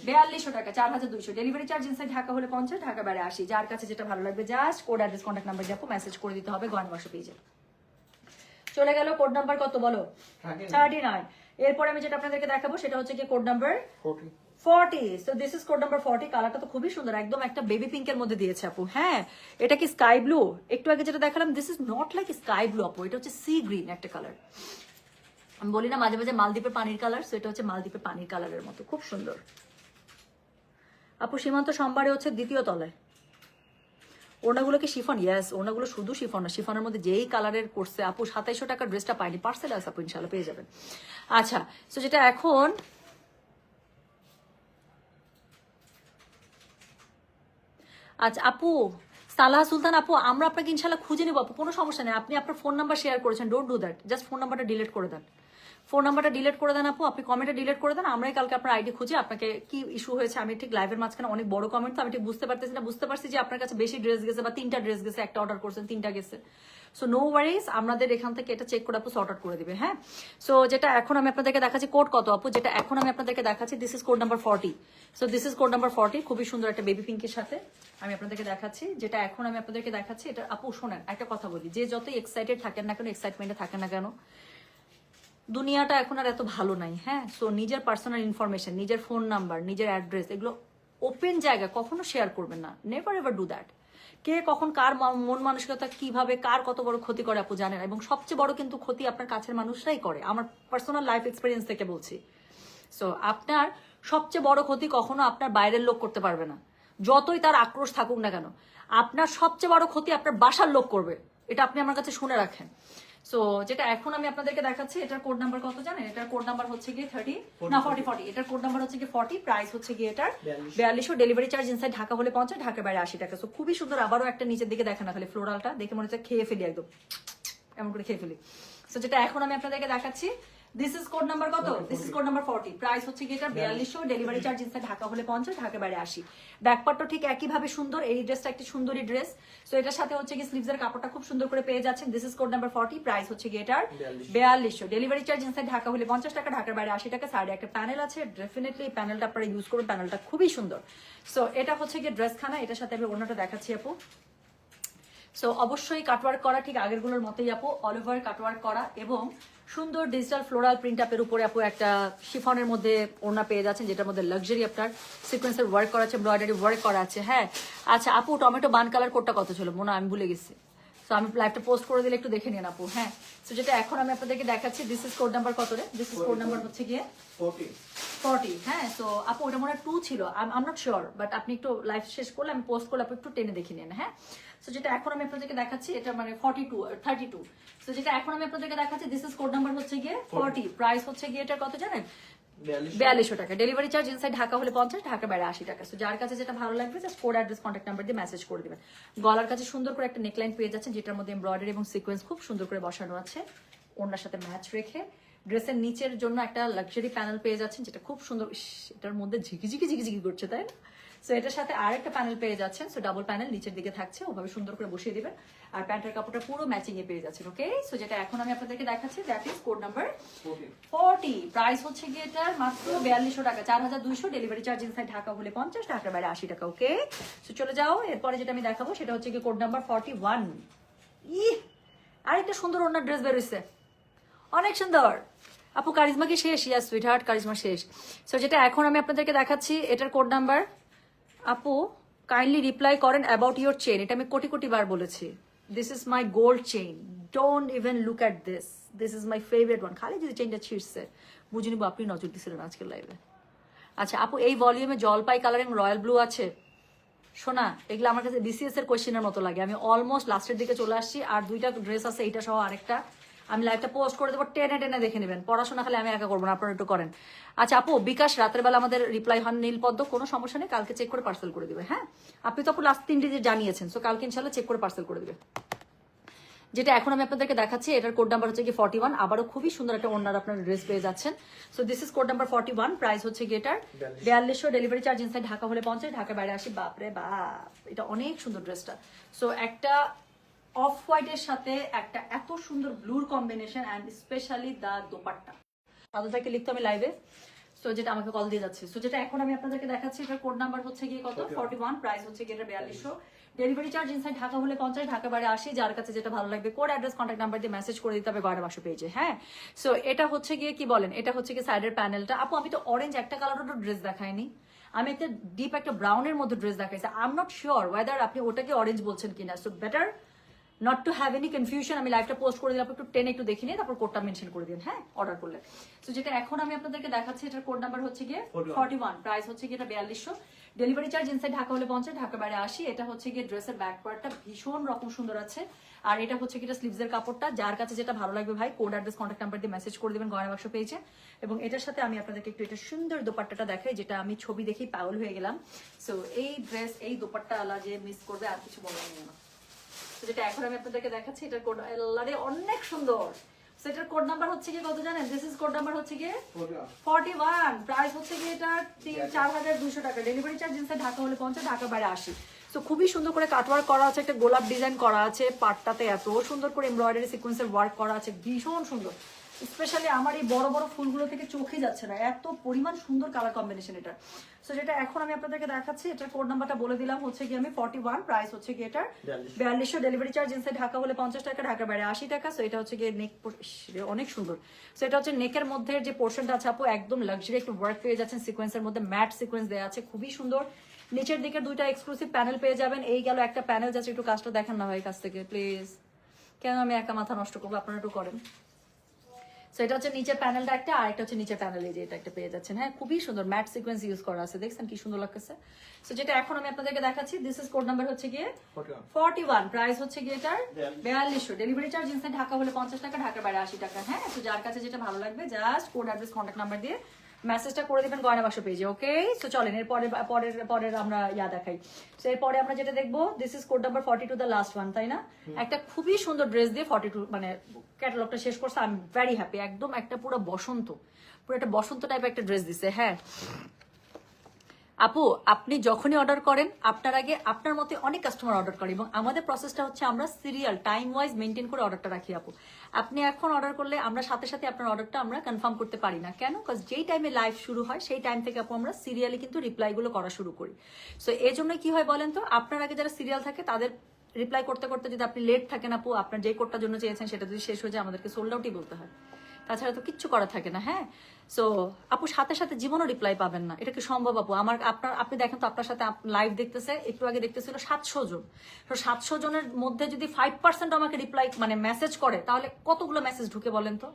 4200 টাকা, 4200। ডেলিভারি চার্জ ইনসাইড ঢাকা হলে 50, ঢাকা বাইরে 80। যার কাছে যেটা ভালো লাগবে just code address contact number দিয়ে আপু মেসেজ করে দিতে হবে গয়না বাক্স পেজে। চলে গেল কোড নাম্বার কত বলো? 39। এরপরে আমি যেটা আপনাদেরকে দেখাবো সেটা হচ্ছে কি code number 40। So this is code number 40। কালারটা তো খুবই সুন্দর, একদম একটা বেবি পিঙ্কের মধ্যে দিয়েছে আপু। হ্যাঁ, এটা কি স্কাই ব্লু? একটু আগে যেটা দেখালাম this is not like sky blue আপু, এটা হচ্ছে সি গ্রিন একটা কালার। আমি বলি না মাঝে মাঝে মালদ্বীপের পানির কালার, সো এটা হচ্ছে মালদ্বীপের পানির কালারের মতো, খুব সুন্দর আপু। সীমান্ত সোমবারে হচ্ছে দ্বিতীয় তলায়। ওনাগুলো কি শিফন? ইয়েস, ওনাগুলো শুধু শিফন না, শিফনের মধ্যে যেই কালারের করছে আপু 2700 টাকার ড্রেসটা পাইনি, পার্সেল আছে আপু, ইনশাল্লাহ পেয়ে যাবেন। আচ্ছা, সো যেটা এখন আচ্ছা আপু সালাহ সুলতান আপু, আমরা আপনাকে ইনশাল্লাহ খুঁজে নেবো আপু, কোনো সমস্যা নেই। আপনি আপনার ফোন নাম্বার শেয়ার করেছেন, don't do that. Just phone নাম্বারটা ডিলিট করে দেন, ফোন নাম্বারটা ডিলিট করে দেন আপু। আপনি কমেন্টটা ডিলিট করে দেন, আমরাই কালকে আপনার আইডি খুঁজে আপনাকে কি ইস্যু হয়েছে। আমি ঠিক লাইভের মাঝখানে অনেক বড় কমেন্ট, তো আমি ঠিক বুঝতে পারতেছি না। বুঝতে পারছি যে আপনার কাছে বেশি ড্রেস গেছে বা 3টা ড্রেস গেছে, একটা অর্ডার করছেন 3টা গেছে। সো নো ওয়ারিজ, আমাদের এখান থেকে এটা চেক করে আপু সর্ট আউট করে দিবে। হ্যাঁ, সো যেটা এখন আমি আপনাদেরকে দেখাচ্ছি কোড কত আপু, যেটা এখন আমি আপনাদেরকে দেখাচ্ছি this is code number 40। So this is code number 40, খুবই সুন্দর একটা বেবি পিঙ্কের সাথে আমি আপনাদেরকে দেখাচ্ছি। যেটা এখন আমি আপনাদেরকে দেখাচ্ছি এটা আপু শোনেন, একটা কথা বলি, যে যতই এক্সাইটেড থাকেন না কেন, এক্সাইটমেন্টে থাকেন না কেন, দুনিয়াটা এখন আর এত ভালো নাই। হ্যাঁ, সো নিজের পার্সোনাল ইনফরমেশন, নিজের ফোন নাম্বার, নিজের অ্যাড্রেস, এগুলো ওপেন জায়গা কখনো শেয়ার করবেন না। Never ever do that. কে কখন কার মন মানসিকতা কিভাবে কার কত বড় ক্ষতি করে আপু জানেন, এবং সবচেয়ে বড় কিন্তু ক্ষতি আপনার কাছের মানুষরাই করে। আমার পার্সোনাল লাইফ এক্সপিরিয়েন্স থেকে বলছি। সো আপনার সবচেয়ে বড় ক্ষতি কখনো আপনার বাইরের লোক করতে পারবে না, যতই তার আক্রোশ থাকুক না কেন। আপনার সবচেয়ে বড় ক্ষতি আপনার বাসার লোক করবে, এটা আপনি আমার কাছে শুনে রাখেন। সো যেটা এখন আমি আপনাদেরকে দেখাচ্ছি এটার কোড নাম্বার কত জানেন? এটার কোড নাম্বার হচ্ছে গিয়ে 40। এটার কোড নাম্বার হচ্ছে গিয়ে 40। প্রাইস হচ্ছে গিয়ে এটার 4200। ডেলিভারি চার্জ ইনসাইড ঢাকা হলে 50, ঢাকা বাইরে 80 টাকা। সো খুবই সুন্দর। আবারও একটা নিচের দিকে দেখেন না, খালি ফ্লোরালটা দেখে মনে হচ্ছে খেয়ে ফেলি, একদম এমন করে খেয়ে ফেলি। সো যেটা এখন আমি আপনাদেরকে দেখাচ্ছি দিস ইজ কোড নাম্বার কত? This is code number 40। Price হচ্ছে গিয়ে এটা 4200। ডেলিভারি চার্জ ইনসাইড ঢাকা হলে 50, ঢাকা বাইরে 80। ব্যাকপার্টটা ঠিক একইভাবে সুন্দর। এই ড্রেসটা একটি সুন্দরী ড্রেস। সো এটার সাথে হচ্ছে কি স্লিভসের কাপড়টা খুব সুন্দর করে পেয়ে যাচ্ছেন। This is code number 40। Price হচ্ছে গিয়ে এটার 4200। ডেলিভারি চার্জ ইনসাইড ঢাকা হলে 50 টাকা, ঢাকার বাইরে 80 টাকা। সাইডে একটা প্যানেল আছে, ডেফিনেটলি এই প্যানেলটা আপনারা ইউজ করুন, প্যানেলটা খুবই সুন্দর। সো এটা হচ্ছে গিয়ে ড্রেস খানা, এটার সাথে আমি অন্যটা দেখাচ্ছি আপু। সো অবশ্যই কাটওয়ার্ক করা, ঠিক আগের গুলোর মতোই আপু, অল ওভার কাটওয়ার্ক করা এবং সুন্দর ডিজিটাল ফ্লোরাল প্রিন্ট আপের উপরে আপু একটা শিফনের মধ্যে ওড়না পেয়ে যাচ্ছেন, যেটার মধ্যে লাক্সারি আপনার সিকোয়েন্সের ওয়ার্ক করা আছে, এমব্রয়ডারি ওয়ার্ক করা আছে। হ্যাঁ, আচ্ছা আপু টমেটো বান কালার কোডটা কত ছিল মনে আমি ভুলে গেছি। সো আমি লাইভটা পোস্ট করে দিলে একটু দেখে নিন আপু। হ্যাঁ, সো যেটা এখন আমি আপনাদেরকে দেখাচ্ছি দিস ইজ কোড নাম্বার কত রে? দিস ইজ কোড নাম্বার হচ্ছে গিয়ে 40। হ্যাঁ, সো আপু ওটা মনে হয় 2 ছিল, I am not sure, but আপনি একটু লাইভ শেষ করলে আমি পোস্ট করলে আপনি একটু টেনে দেখে নিন। হ্যাঁ, সো যেটা এখন আমি আপনাদেরকে দেখাচ্ছি এটা মানে 32। সো যেটা এখন আমি আপনাদেরকে দেখাচ্ছি দিস ইজ কোড নাম্বার হচ্ছে গিয়ে 40। প্রাইস হচ্ছে গিয়ে এটা কত জানেন? 4200 টাকা। ডেলিভারি চার্জ ইনসাইড ঢাকা হলে 50, ঢাকা বাইরে 80 টাকা। সো যার কাছে যেটা ভালো লাগবে just code address contact number দিয়ে মেসেজ করে দিবেন। গলার কাছে সুন্দর করে একটা নেকলাইন পেয়ে যাচ্ছেন যেটার মধ্যে এমব্রয়ডারি এবং সিকোয়েন্স খুব সুন্দর করে বসানো আছে ওড়নার সাথে ম্যাচ রেখে। ড্রেসের নিচের জন্য একটা লাক্সারি প্যানেল পেয়ে যাচ্ছেন যেটা খুব সুন্দর, এটার মধ্যে ঝিকিঝিকি করছে তাই না? সো এটার সাথে আর একটা প্যানেল পেয়ে যাচ্ছেন, সো ডাবল প্যানেল নিচের দিকে থাকছে, ওভাবে সুন্দর করে বসিয়ে দিবেন। আর প্যান্টের কাপড়টা পুরো ম্যাচিং এ পেয়ে যাচ্ছেন। ওকে, সো যেটা এখন আমি আপনাদেরকে দেখাচ্ছি that is code number 40। Price হচ্ছে গিয়ে এটার মাত্র 4200 টাকা, 4200। ডেলিভারি চার্জ ইনসাইড ঢাকা হলে 50, ঢাকার বাইরে 80 টাকা। ওকে, সো চলে যাও। এরপরে যেটা আমি দেখাবো সেটা হচ্ছে গিয়ে কোড নাম্বার 41। আরেকটা সুন্দর ওড়নার ড্রেস বের হইছে, অনেক সুন্দর। আপু কারিজমা কি শেষ? ইয়াস সুইটহার্ট, কারিজমা শেষ। সো যেটা এখন আমি আপনাদেরকে দেখাচ্ছি এটার কোড নাম্বার, আপু কাইন্ডলি রিপ্লাই করেন অ্যাবাউট ইউর চেইন। এটা আমি কোটি বার বলেছি, this is my gold chain, don't even look at this, this is my favourite one. খালি যদি চেইনটা ছিঁড়ছে বুঝে নিব আপনি নজর দিছিলেন আজকের লাইভে। আচ্ছা আপু, এই ভলিউমে জলপাই কালার এবং রয়্যাল ব্লু আছে শোনা, এগুলো আমার কাছে বিসিএস এর কোয়েশ্চেনের মতো লাগে। আমি অলমোস্ট লাস্টের দিকে চলে আসছি, আর দুইটা ড্রেস আছে, এইটা সহ আরেকটা। আমি লাইভটা পোস্ট করে দেবো, টেনে দেখে নেবেন। পড়াশোনা খালি আমি একা করবো না, আপনারা একটু করেন। আচ্ছা আপু, বিকাশ রাতের বেলা আমাদের রিপ্লাই হন নীলপদ্ম, কোনো সমস্যা নেই, কালকে চেক করে পার্সেল করে দিবে। হ্যাঁ, আপনি তো আপু লাস্ট 3 ডিজিট জানিয়েছেন, সো কালকে ইনশাল্লাহ চেক করে পার্সেল করে দিবে। যেটা এখন আমি আপনাদেরকে দেখাচ্ছি এটার কোড নাম্বার হচ্ছে কি 41। আবারও খুবই সুন্দর একটা ওড়নার আপনার ড্রেস পেয়ে যাচ্ছেন। So this is code number 41। Price হচ্ছে কি এটার 4200। ডেলিভারি চার্জ ইনসাইড ঢাকা হলে 50, ঢাকা বাইরে 80। বাপরে বাপ, এটা অনেক সুন্দর ড্রেসটা। সো একটা অফ হোয়াইটের সাথে একটা এত সুন্দর ব্লুর কম্বিনেশন, অ্যান্ড স্পেশালি দা দোপাট্টা। সাদাটাকে লিখতে আমি লাইভে, সো যেটা আমাকে কল দিয়ে যাচ্ছে। সো যেটা এখন আমি আপনাদেরকে দেখাচ্ছি এটার কোড নাম্বার হচ্ছে গিয়ে কত 41। প্রাইস হচ্ছে গিয়ে এটা 4200। ডেলিভারি চার্জ ইনসাইড ঢাকা হলে 50, ঢাকা বাইরে 80। যার কাছে যেটা ভালো লাগবে কোড অ্যাড্রেস কন্ট্যাক্ট নাম্বার দিয়ে মেসেজ করে দিতে হবে গয়না বাক্স পেজে। হ্যাঁ, সো এটা হচ্ছে গিয়ে কি বলেন, এটা হচ্ছে গিয়ে সাইডের প্যানেলটা। আপু আমি তো অরেঞ্জ একটা কালারের ড্রেস দেখাইনি, আমি একটা ডিপ একটা ব্রাউনের মধ্যে ড্রেস দেখাইছি। I am not sure weather আপনি ওটাকে অরেঞ্জ বলছেন কিনা। So better not to have any confusion, আমি লাইভটা পোস্ট করে দিলাম, একটু টেনে একটু দেখে নিয়ে তারপর কোডটা মেনশন করে দিন। হ্যাঁ, অর্ডার করলে। সো যেটা এখন আমি আপনাদেরকে দেখাচ্ছি এটার কোড নাম্বার হচ্ছে গিয়ে 41। প্রাইস হচ্ছে গিয়ে এটা 4200। ডেলিভারি চার্জ ইনসাইড ঢাকা হলে 50, ঢাকা বাইরে 80। এটা হচ্ছে গিয়ে ড্রেসের ব্যাক পার্টটা ভীষণ রকম সুন্দর আছে, আর এটা হচ্ছে গিয়ে স্লিভসের কাপড়টা। যার কাছে যেটা ভালো লাগবে ভাই কোড অ্যাড্রেস কন্ট্যাক্ট নাম্বার দিয়ে মেসেজ করে দিবেন গয়না বাক্স পেয়েছে। এবং এটার সাথে আমি আপনাদেরকে একটু এটা সুন্দর দোপাট্টাটা দেখাই, যেটা আমি ছবি দেখেই পাগল হয়ে গেলাম। সো এই ড্রেস, এই দোপাট্টা আলা যে মিস করবে আর কিছু বলার নেই না। যেটা এখন আমি আপনাদেরকে দেখাচ্ছি এটার কোড আল্লাহরে অনেক সুন্দর। সেটার কোড নাম্বার হচ্ছে কি কত জানেন? দিস ইজ কোড নাম্বার হচ্ছে কি 41। প্রাইস হচ্ছে কি এটা 4200 টাকা। ডেলিভারি চার্জ ইনসাইড ঢাকা হলে 50, ঢাকা বাইরে 80। সো খুবই সুন্দর করে কাটওয়ার্ক করা আছে, একটা গোলাপ ডিজাইন করা আছে পাটটাতে, এত সুন্দর করে এমব্রয়ডারি সিকোয়েন্সের ওয়ার্ক করা আছে, ভীষণ সুন্দর। স্পেশালি আমার এই বড় বড় ফুলগুলো থেকে চোখে যাচ্ছে না, এত পরিমাণ সুন্দর কালার কম্বিনেশন এটা। সো যেটা এখন আমি আপনাদেরকে দেখাচ্ছি এটার কোড নাম্বারটা বলে দিলাম হচ্ছে কি আমি 41। প্রাইস হচ্ছে কি এটার 4200। ডেলিভারি চার্জ ইনসাইড ঢাকা হলে 50 টাকা, ঢাকা বাইরে 80 টাকা। সো এটা হচ্ছে গিয়ে নেক, অনেক সুন্দর। সো এটা হচ্ছে নেকের মধ্যে যে পোর্শনটা আছে আপু একদম লাক্সারি একটু ওয়ার্ক পেয়ে যাচ্ছেন, সিকোয়েন্সের মধ্যে ম্যাট সিকোয়েন্স দেওয়া আছে, খুবই সুন্দর। নিচের দিকে দুইটা এক্সক্লুসিভ প্যানেল পেয়ে যাবেন। এই গেল একটা প্যানেল, যাচ্ছে একটু কাজটা দেখেন না ভাই কাছ থেকে প্লিজ, কেন আমি একা মাথা নষ্ট করবো, আপনারা একটু করেন। সো এটা হচ্ছে নিচের প্যানেলটা একটা, আর একটা হচ্ছে নিচের প্যানেলে যে এটা একটা পেয়ে যাচ্ছেন। হ্যাঁ, খুবই সুন্দর ম্যাট সিকোয়েন্স ইউজ করা আছে, দেখছেন কি সুন্দর লাগতেছে। সো যেটা এখন আমি আপনাদেরকে দেখাচ্ছি দিস ইজ কোড নাম্বার হচ্ছে গিয়ে 41। প্রাইস হচ্ছে গিয়ে এটার 4200। ডেলিভারি চার্জ ইনসাইড ঢাকা হলে 50 টাকা, ঢাকা বাইরে 80 টাকা। হ্যাঁ, তো যার কাছে যেটা ভালো লাগবে just code address contact number দিয়ে মেসেজটা করে দিবেন গয়না বাক্স পেজে। ওকে, সো চলেন এরপরে পরের আমরা দেখাই। সো এরপরে আমরা যেটা দেখবো this is code number 42, the last one, তাই না? একটা খুবই সুন্দর ড্রেস দিয়ে 42 মানে ক্যাটালগটা শেষ করছে। আই এম ভেরি হ্যাপি, একদম একটা পুরো বসন্ত, পুরো একটা বসন্ত টাইপের একটা ড্রেস দিছে। হ্যাঁ আপু, আপনি যখনই অর্ডার করেন আপনার আগে আপনার মতে অনেক কাস্টমার অর্ডার করে, এবং আমাদের প্রসেসটা হচ্ছে আমরা সিরিয়াল টাইম ওয়াইজ মেনটেন করে অর্ডারটা রাখি। আপু আপনি এখন অর্ডার করলে আমরা সাথে সাথে আপনার অর্ডারটা আমরা কনফার্ম করতে পারি না, কেন? বিকজ যেই টাইমে লাইভ শুরু হয় সেই টাইম থেকে আপু আমরা সিরিয়ালি কিন্তু রিপ্লাইগুলো করা শুরু করি। সো এই জন্য কি হয় বলেন তো, আপনার আগে যারা সিরিয়াল থাকে তাদের রিপ্লাই করতে করতে যদি আপনি লেট থাকেন আপু, আপনার যে কোডটার জন্য চেয়েছেন সেটা যদি শেষ হয়ে যায় আমাদেরকে সোল্ড আউটই বলতে হয়, তাছাড়া তো কিচ্ছু করা থাকে না। হ্যাঁ, সো আপু সাথে সাথে জীবনও রিপ্লাই পাবেন না, এটা কি সম্ভব আপু? আপনি দেখেন তো আপনার সাথে লাইভ দেখতেছে, একটু আগে দেখতেছিল 700 জন। তো 700 জনের মধ্যে যদি 5% আমাকে রিপ্লাই মানে মেসেজ করে, তাহলে কতগুলো মেসেজ ঢুকে বলেন তো?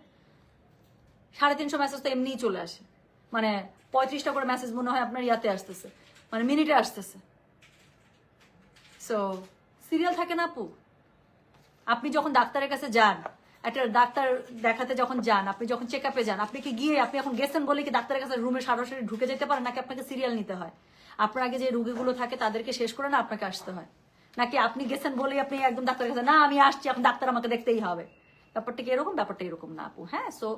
350 মেসেজ তো এমনিই চলে আসে, মানে 35টা করে মেসেজ মনে হয় আপনার ইয়াতে আসতেছে, মানে মিনিটে আসতেছে। সো সিরিয়াল থাকে না আপু। আপনি যখন ডাক্তারের কাছে যান, একটা ডাক্তার দেখাতে যখন যান, আপনি যখন চেক আপে যান, আপনি কি গিয়ে আপনি এখন গেছেন বলে কি ডাক্তারের কাছে রুমে সরাসরি ঢুকে যেতে পারেন, নাকি আপনাকে সিরিয়াল নিতে হয়? আপনার আগে যে রুগীগুলো থাকে তাদেরকে শেষ করে না আপনাকে আসতে হয়, নাকি আপনি গেছেন বলেই আপনি একদম ডাক্তারের কাছে না আমি আসছি এখন ডাক্তার আমাকে দেখতেই হবে? ব্যাপারটা কি এরকম? ব্যাপারটা এরকম না আপু। হ্যাঁ, সো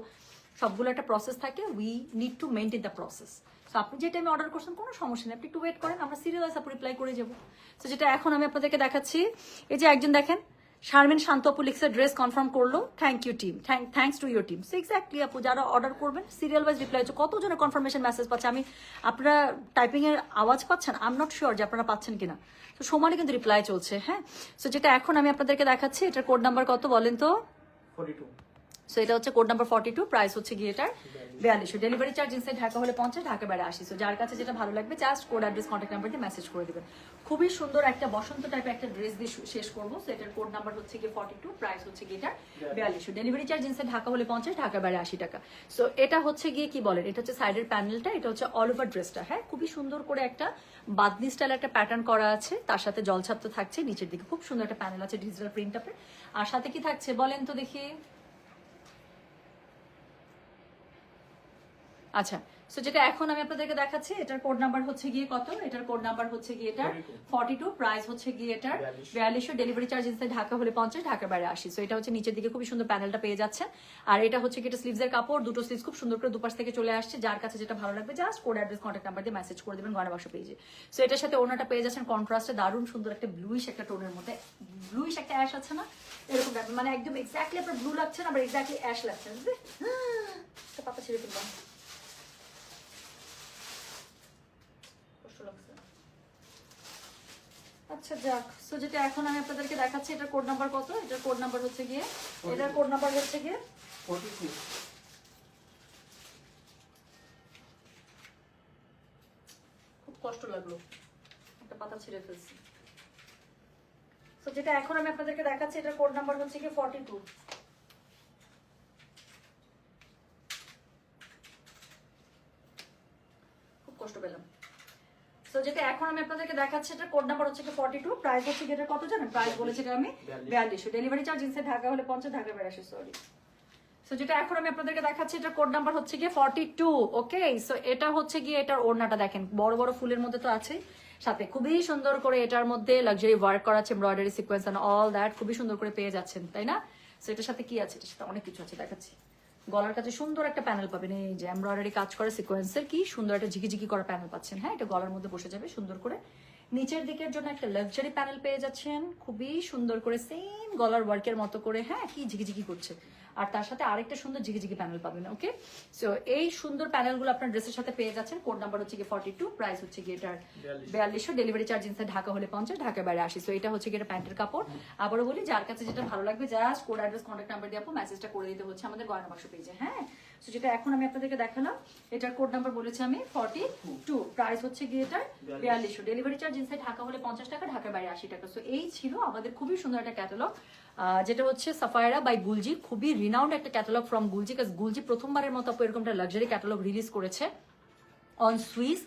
সবগুলো একটা প্রসেস থাকে, we need to maintain the process. So আপনি যে টাইমে অর্ডার করছেন কোনো সমস্যা নেই, আপনি একটু ওয়েট করেন, আমরা সিরিয়াল আপু রিপ্লাই করে যাবো। সো যেটা এখন আমি আপনাদেরকে দেখাচ্ছি, এই যে একজন দেখেন শারমিন শান্ত আপু লিখছে ড্রেস কনফার্ম করলো, thank you team, thanks to your team. So exactly আপু, যারা অর্ডার করবেন সিরিয়াল ওয়াইজ রিপ্লাই হচ্ছে। কতজনের কনফার্মেশন মেসেজ পাচ্ছে আমি, আপনারা টাইপিং এর আওয়াজ পাচ্ছেন? আই এম নট শিওর যে আপনারা পাচ্ছেন কিনা। তো সমানে কিন্তু রিপ্লাই চলছে। হ্যাঁ, সো যেটা এখন আমি আপনাদেরকে দেখাচ্ছি, এটার কোড নাম্বার কত বলেন তো? 42। সো এটা হচ্ছে কোড নাম্বার 42, প্রাইস হচ্ছে গিয়ে এটার 4200। ডেলিভারি চার্জ ইনসাইড ঢাকা হলে 50, ঢাকা বাইরে 80। সো যার কাছে যেটা ভালো লাগবে just code address contact number দিয়ে মেসেজ করে দিবেন। খুবই সুন্দর একটা বসন্ত টাইপের একটা ড্রেস দিয়ে শেষ করবো। সো এটার কোড নাম্বার হচ্ছে গিয়ে 42, প্রাইস হচ্ছে গিয়ে এটার 4200। ডেলিভারি চার্জ ইনসাইড ঢাকা হলে 50, ঢাকা বাইরে 80 টাকা। সো এটা হচ্ছে গিয়ে কি বলেন, এটা হচ্ছে সাইডের প্যানেলটা, এটা হচ্ছে অল ওভার ড্রেসটা। হ্যাঁ, খুবই সুন্দর করে একটা বাদনি স্টাইল একটা প্যাটার্ন করা আছে, তার সাথে জলছাপ তো থাকছে, নিচের দিকে খুব সুন্দর একটা প্যানেল আছে ডিজিটাল প্রিন্ট আপের। আর সাথে কি থাকছে বলেন তো দেখি? আচ্ছা, সো যেটা এখন আমি আপনাদেরকে দেখাচ্ছি, এটার কোড নাম্বার হচ্ছে গিয়ে কত? এটার কোড নাম্বার হচ্ছে গিয়ে এটা 42, প্রাইস হচ্ছে গিয়ে এটার 4200। ডেলিভারি চার্জ ইনসাইড ঢাকা হলে 50, ঢাকা বাইরে 80। সো এটা হচ্ছে নিচের দিকে খুবই সুন্দর প্যানেলটা পেয়ে যাচ্ছেন। আর এটা হচ্ছে কি, এটা স্লিভসের কাপড়, দুটো স্লিভস খুব সুন্দর করে দুপাশ থেকে চলে আসছে। যার কাছে যেটা ভালো লাগবে just code address contact number দিয়ে মেসেজ করে দিবেন গয়না বাক্স পেজে। সো এটার সাথে ওনাটা পেয়ে যাচ্ছেন কন্ট্রাস্টে দারুণ সুন্দর একটা ব্লুইশ একটা টোনের মধ্যে, ব্লুইশ একটা অ্যাশ আছে না এরকম, মানে একদম এক্স্যাক্টলি আপনার ব্লু লাগছে না, আবার এক্স্যাক্টলি অ্যাশ লাগছে। পাতা ছিঁড়ে ফেললাম, আচ্ছা যাক। সো যেটা এখন আমি আপনাদেরকে দেখাচ্ছি, এটার কোড নাম্বার কত? এটার কোড নাম্বার হচ্ছে গিয়ে 42। খুব কষ্ট লাগলো, একটা পাতা ছিঁড়ে ফেলছি। সো যেটা এখন আমি আপনাদেরকে দেখাচ্ছি, এটার কোড নাম্বার হচ্ছে গিয়ে 42। খুব কষ্ট পেলাম। সো যেটা এখন আমি আপনাদেরকে দেখাচ্ছি, এটা কোড নাম্বার হচ্ছে 42, প্রাইস হচ্ছে এটা কত জানেন? প্রাইস বলেছি এটা আমি 4200। ডেলিভারি চার্জ ইনসাইড ঢাকা হলে 50, ঢাকা বাইরে 80। সরি। সো যেটা এখন আমি আপনাদেরকে দেখাচ্ছি, এটা কোড নাম্বার হচ্ছে গিয়ে 42। ওকে, সো এটা হচ্ছে গিয়ে এটার ওড়নাটা দেখেন, বড় বড় ফুলের মধ্যে তো আছে, সাথে খুবই সুন্দর করে এটার মধ্যে লাক্সারি ওয়ার্ক করা আছে, embroidery sequence and all that খুবই সুন্দর করে পেয়ে যাচ্ছেন, তাই না? সো এটার সাথে কি আছে? এটার সাথে অনেক কিছু আছে, দেখাচ্ছি। গলার কাছে সুন্দর একটা প্যানেল পাবেন, এই যে এমব্রয়ডারি কাজ করা সিকোয়েন্সের কি সুন্দর একটা ঝিকিঝিকি করা প্যানেল পাচ্ছেন। হ্যাঁ, এটা গলার মধ্যে বসে যাবে সুন্দর করে। নিচের দিকের জন্য একটা লাক্সারি প্যানেল পেয়ে যাচ্ছেন, খুবই সুন্দর করে সেম গলার ওয়ার্কের মতো করে। হ্যাঁ, কি ঝিকিঝিকি করছে। আর তার সাথে আরেকটা সুন্দর ঝিকিঝিকি প্যানেল পাবেন। ওকে, সো এই সুন্দর প্যানেলগুলো আপনার ড্রেসের সাথে পেয়ে যাচ্ছেন। কোড নাম্বার হচ্ছে গিয়ে 42, প্রাইস হচ্ছে গিয়ে এটার 4200। ডেলিভারি চার্জ ইনসাইড ঢাকা হলে 50, ঢাকা বাইরে 80। সো এটা হচ্ছে গিয়ে এটা প্যান্টের কাপড়। আবারও বলি, যার কাছে যেটা ভালো লাগবে just code address contact number দিয়ে আপু মেসেজটা করে দিতে হচ্ছে আমাদের গয়না বাক্স পেজে। হ্যাঁ, সো যেটা এখন আমি আপনাদেরকে দেখালাম, এটার কোড নাম্বার বলেছি আমি 42, প্রাইস হচ্ছে গিয়ে এটার 4200। ডেলিভারি চার্জ ইনসাইড ঢাকা হলে 50 টাকা, ঢাকা বাইরে 80 টাকা। সো এই ছিল আমাদের খুবই সুন্দর একটা ক্যাটালগ, যেটা হচ্ছে সাফায়রা বাই গুলজি, খুবই রিনাউন্ড একটা ক্যাটালগ ফ্রম গুলজি। কাজ গুলজি প্রথমবারের মতো আপু এরকম একটা লাক্সারি ক্যাটালগ রিলিজ করেছে অন সুইস,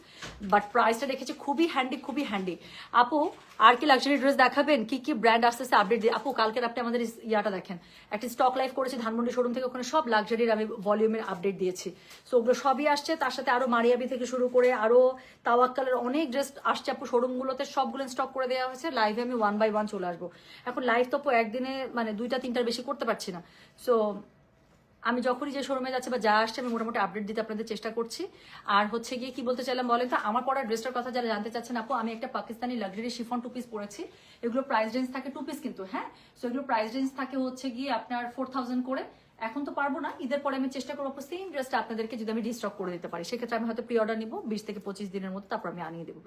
বাট প্রাইসটা দেখেছি খুবই হ্যান্ডি, খুবই হ্যান্ডি। আপু আর কি লাক্সারি ড্রেস দেখাবেন? কি কি ব্র্যান্ড আসতে আপডেট দিয়ে আপু? কালকে আপনি আমাদের ইয়াটা দেখেন, একটা স্টক লাইভ করেছি ধানমন্ডি শোরুম থেকে, ওখানে সব লাক্সারির আমি ভলিউমের আপডেট দিয়েছি। সো ওগুলো সবই আসছে, তার সাথে আরো মারিয়াবি থেকে শুরু করে আরো তাওয়াক্কালের অনেক ড্রেস আসছে আপু শোরুমগুলোতে, সবগুলো স্টক করে দেওয়া হয়েছে। লাইভে আমি 1 বাই 1 চলে আসবো। এখন লাইভ তো আপু একদিনে মানে 2টা 3টার বেশি করতে পারছি না। সো আমি যখনই যে শোরুমে যাচ্ছি বা যা আসছে আমি মোটামুটি আপডেট দিতে আপনাদের চেষ্টা করছি। আর হচ্ছে গিয়ে কি বলতে চাইলাম বলেন তো, আমার পড়ার ড্রেসটার কথা যারা জানতে চাচ্ছেন আপু, আমি একটা পাকিস্তানি লাক্সারি শিফন 2 পিস পরেছি। এগুলো প্রাইস রেঞ্জ থাকে 2 পিস কিন্তু। হ্যাঁ, সো এগুলো প্রাইস রেঞ্জ থাকে হচ্ছে গিয়ে আপনার 4000 করে। এখন তো পারবো না, ঈদের পরে আমি চেষ্টা করবো সেম ড্রেসটা আপনাদেরকে যদি আমি রিস্টক করে দিতে পারি, সেক্ষেত্রে আমি হয়তো প্রি অর্ডার নিবো 20 থেকে 25 দিনের মধ্যে, তারপর আমি আনিয়ে দেবো।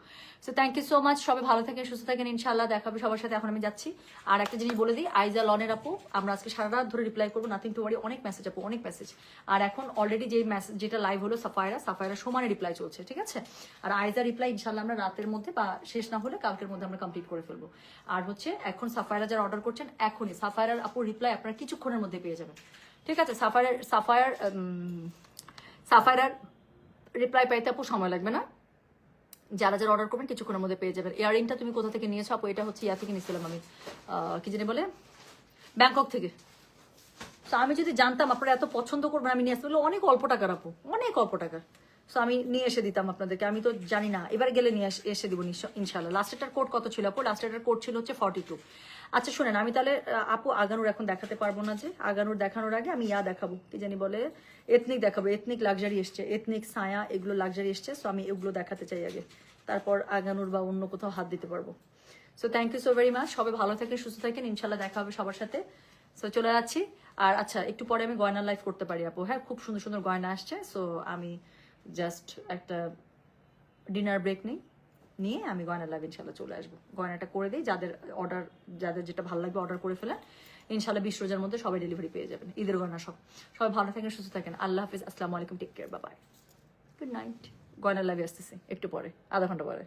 So thank you so much, সবাই ভালো থাকেন, সুস্থ থাকেন, ইনশাআল্লাহ দেখা হবে সবার সাথে। এখন আমি যাচ্ছি। আর একটা জিনিস বলে দিই, আইজা লনের আপু আমরা আজকে সারা রাত ধরে রিপ্লাই করবো, নাথিং টু ওয়ারি। অনেক মেসেজ আপু, অনেক মেসেজ। আর এখন অলরেডি যে মেসেজ যেটা লাইভ হলো সাফায়রা সমানে রিপ্লাই চলছে, ঠিক আছে? আর আইজা রিপ্লাই ইনশাআল্লাহ আমরা রাতের মধ্যে বা শেষ না হলে কালকের মধ্যে আমরা কমপ্লিট করে ফেলবো। আর হচ্ছে এখন সাফায়রা যারা অর্ডার করছেন, এখনই সাফায়রার আপু রিপ্লাই আপনারা কিছুক্ষণের মধ্যে পেয়ে যাবেন, ঠিক আছে? সাফায়ার রিপ্লাই পাইতে আপু সময় লাগবে না, যারা যারা অর্ডার করবেন কিছুক্ষণের মধ্যে পেয়ে যাবেন। ইয়ারিংটা তুমি কোথা থেকে নিয়েছো আপু? এটা হচ্ছে ইয়া থেকে নিয়েছিলাম আমি, কি জানি বলে, ব্যাংকক থেকে। তো আমি যদি জানতাম আপনারা এত পছন্দ করবেন, আমি নিয়ে আসতে বললে অনেক অল্প টাকা রাখবো, অনেক অল্প টাকা। সো আমি নিয়ে এসে দিতাম আপনাদেরকে, আমি তো জানি না, এবার গেলে নিয়ে এসে দিব ইনশাল্লাহ। লাস্টেরটার কোড কত ছিল আপু? লাস্টেরটার কোড ছিল হচ্ছে 42। আচ্ছা শুনেন, আমি তাহলে আপু আগানুর এখন দেখাতে পারবো না, যে আগানুর দেখানোর আগে আমি দেখাবো, কি জানি বলে, এথনিক দেখাবো। এথনিক লাক্সারি এসছে, এথনিক ছায়া, এগুলো লাক্সারি এসছে। সো আমি এগুলো দেখাতে চাই আগে, তারপর আগানুর বা অন্য কোথাও হাত দিতে পারবো। So thank you so very much, সবাই ভালো থাকেন, সুস্থ থাকেন, ইনশাল্লাহ দেখা হবে সবার সাথে। সো চলে যাচ্ছি। আর আচ্ছা, একটু পরে আমি গয়না লাইভ করতে পারি আপু, হ্যাঁ খুব সুন্দর সুন্দর গয়না আসছে। সো আমি জাস্ট একটা ডিনার ব্রেক নিয়ে আমি গয়না লাইভ ইনশাল্লাহ চলে আসবো। গয়নাটা করে দিই, যাদের যেটা ভালো লাগবে অর্ডার করে ফেলেন, ইনশাল্লাহ 20 রোজার মধ্যে সবাই ডেলিভারি পেয়ে যাবেন, ঈদের গয়না সব। সবাই ভালো থাকেন, সুস্থ থাকেন, আল্লাহ হাফিজ, আসসালামু আলাইকুম, take care, bye bye, good night. গয়না লাইভে আসতেছি একটু পরে, আধা ঘন্টা পরে।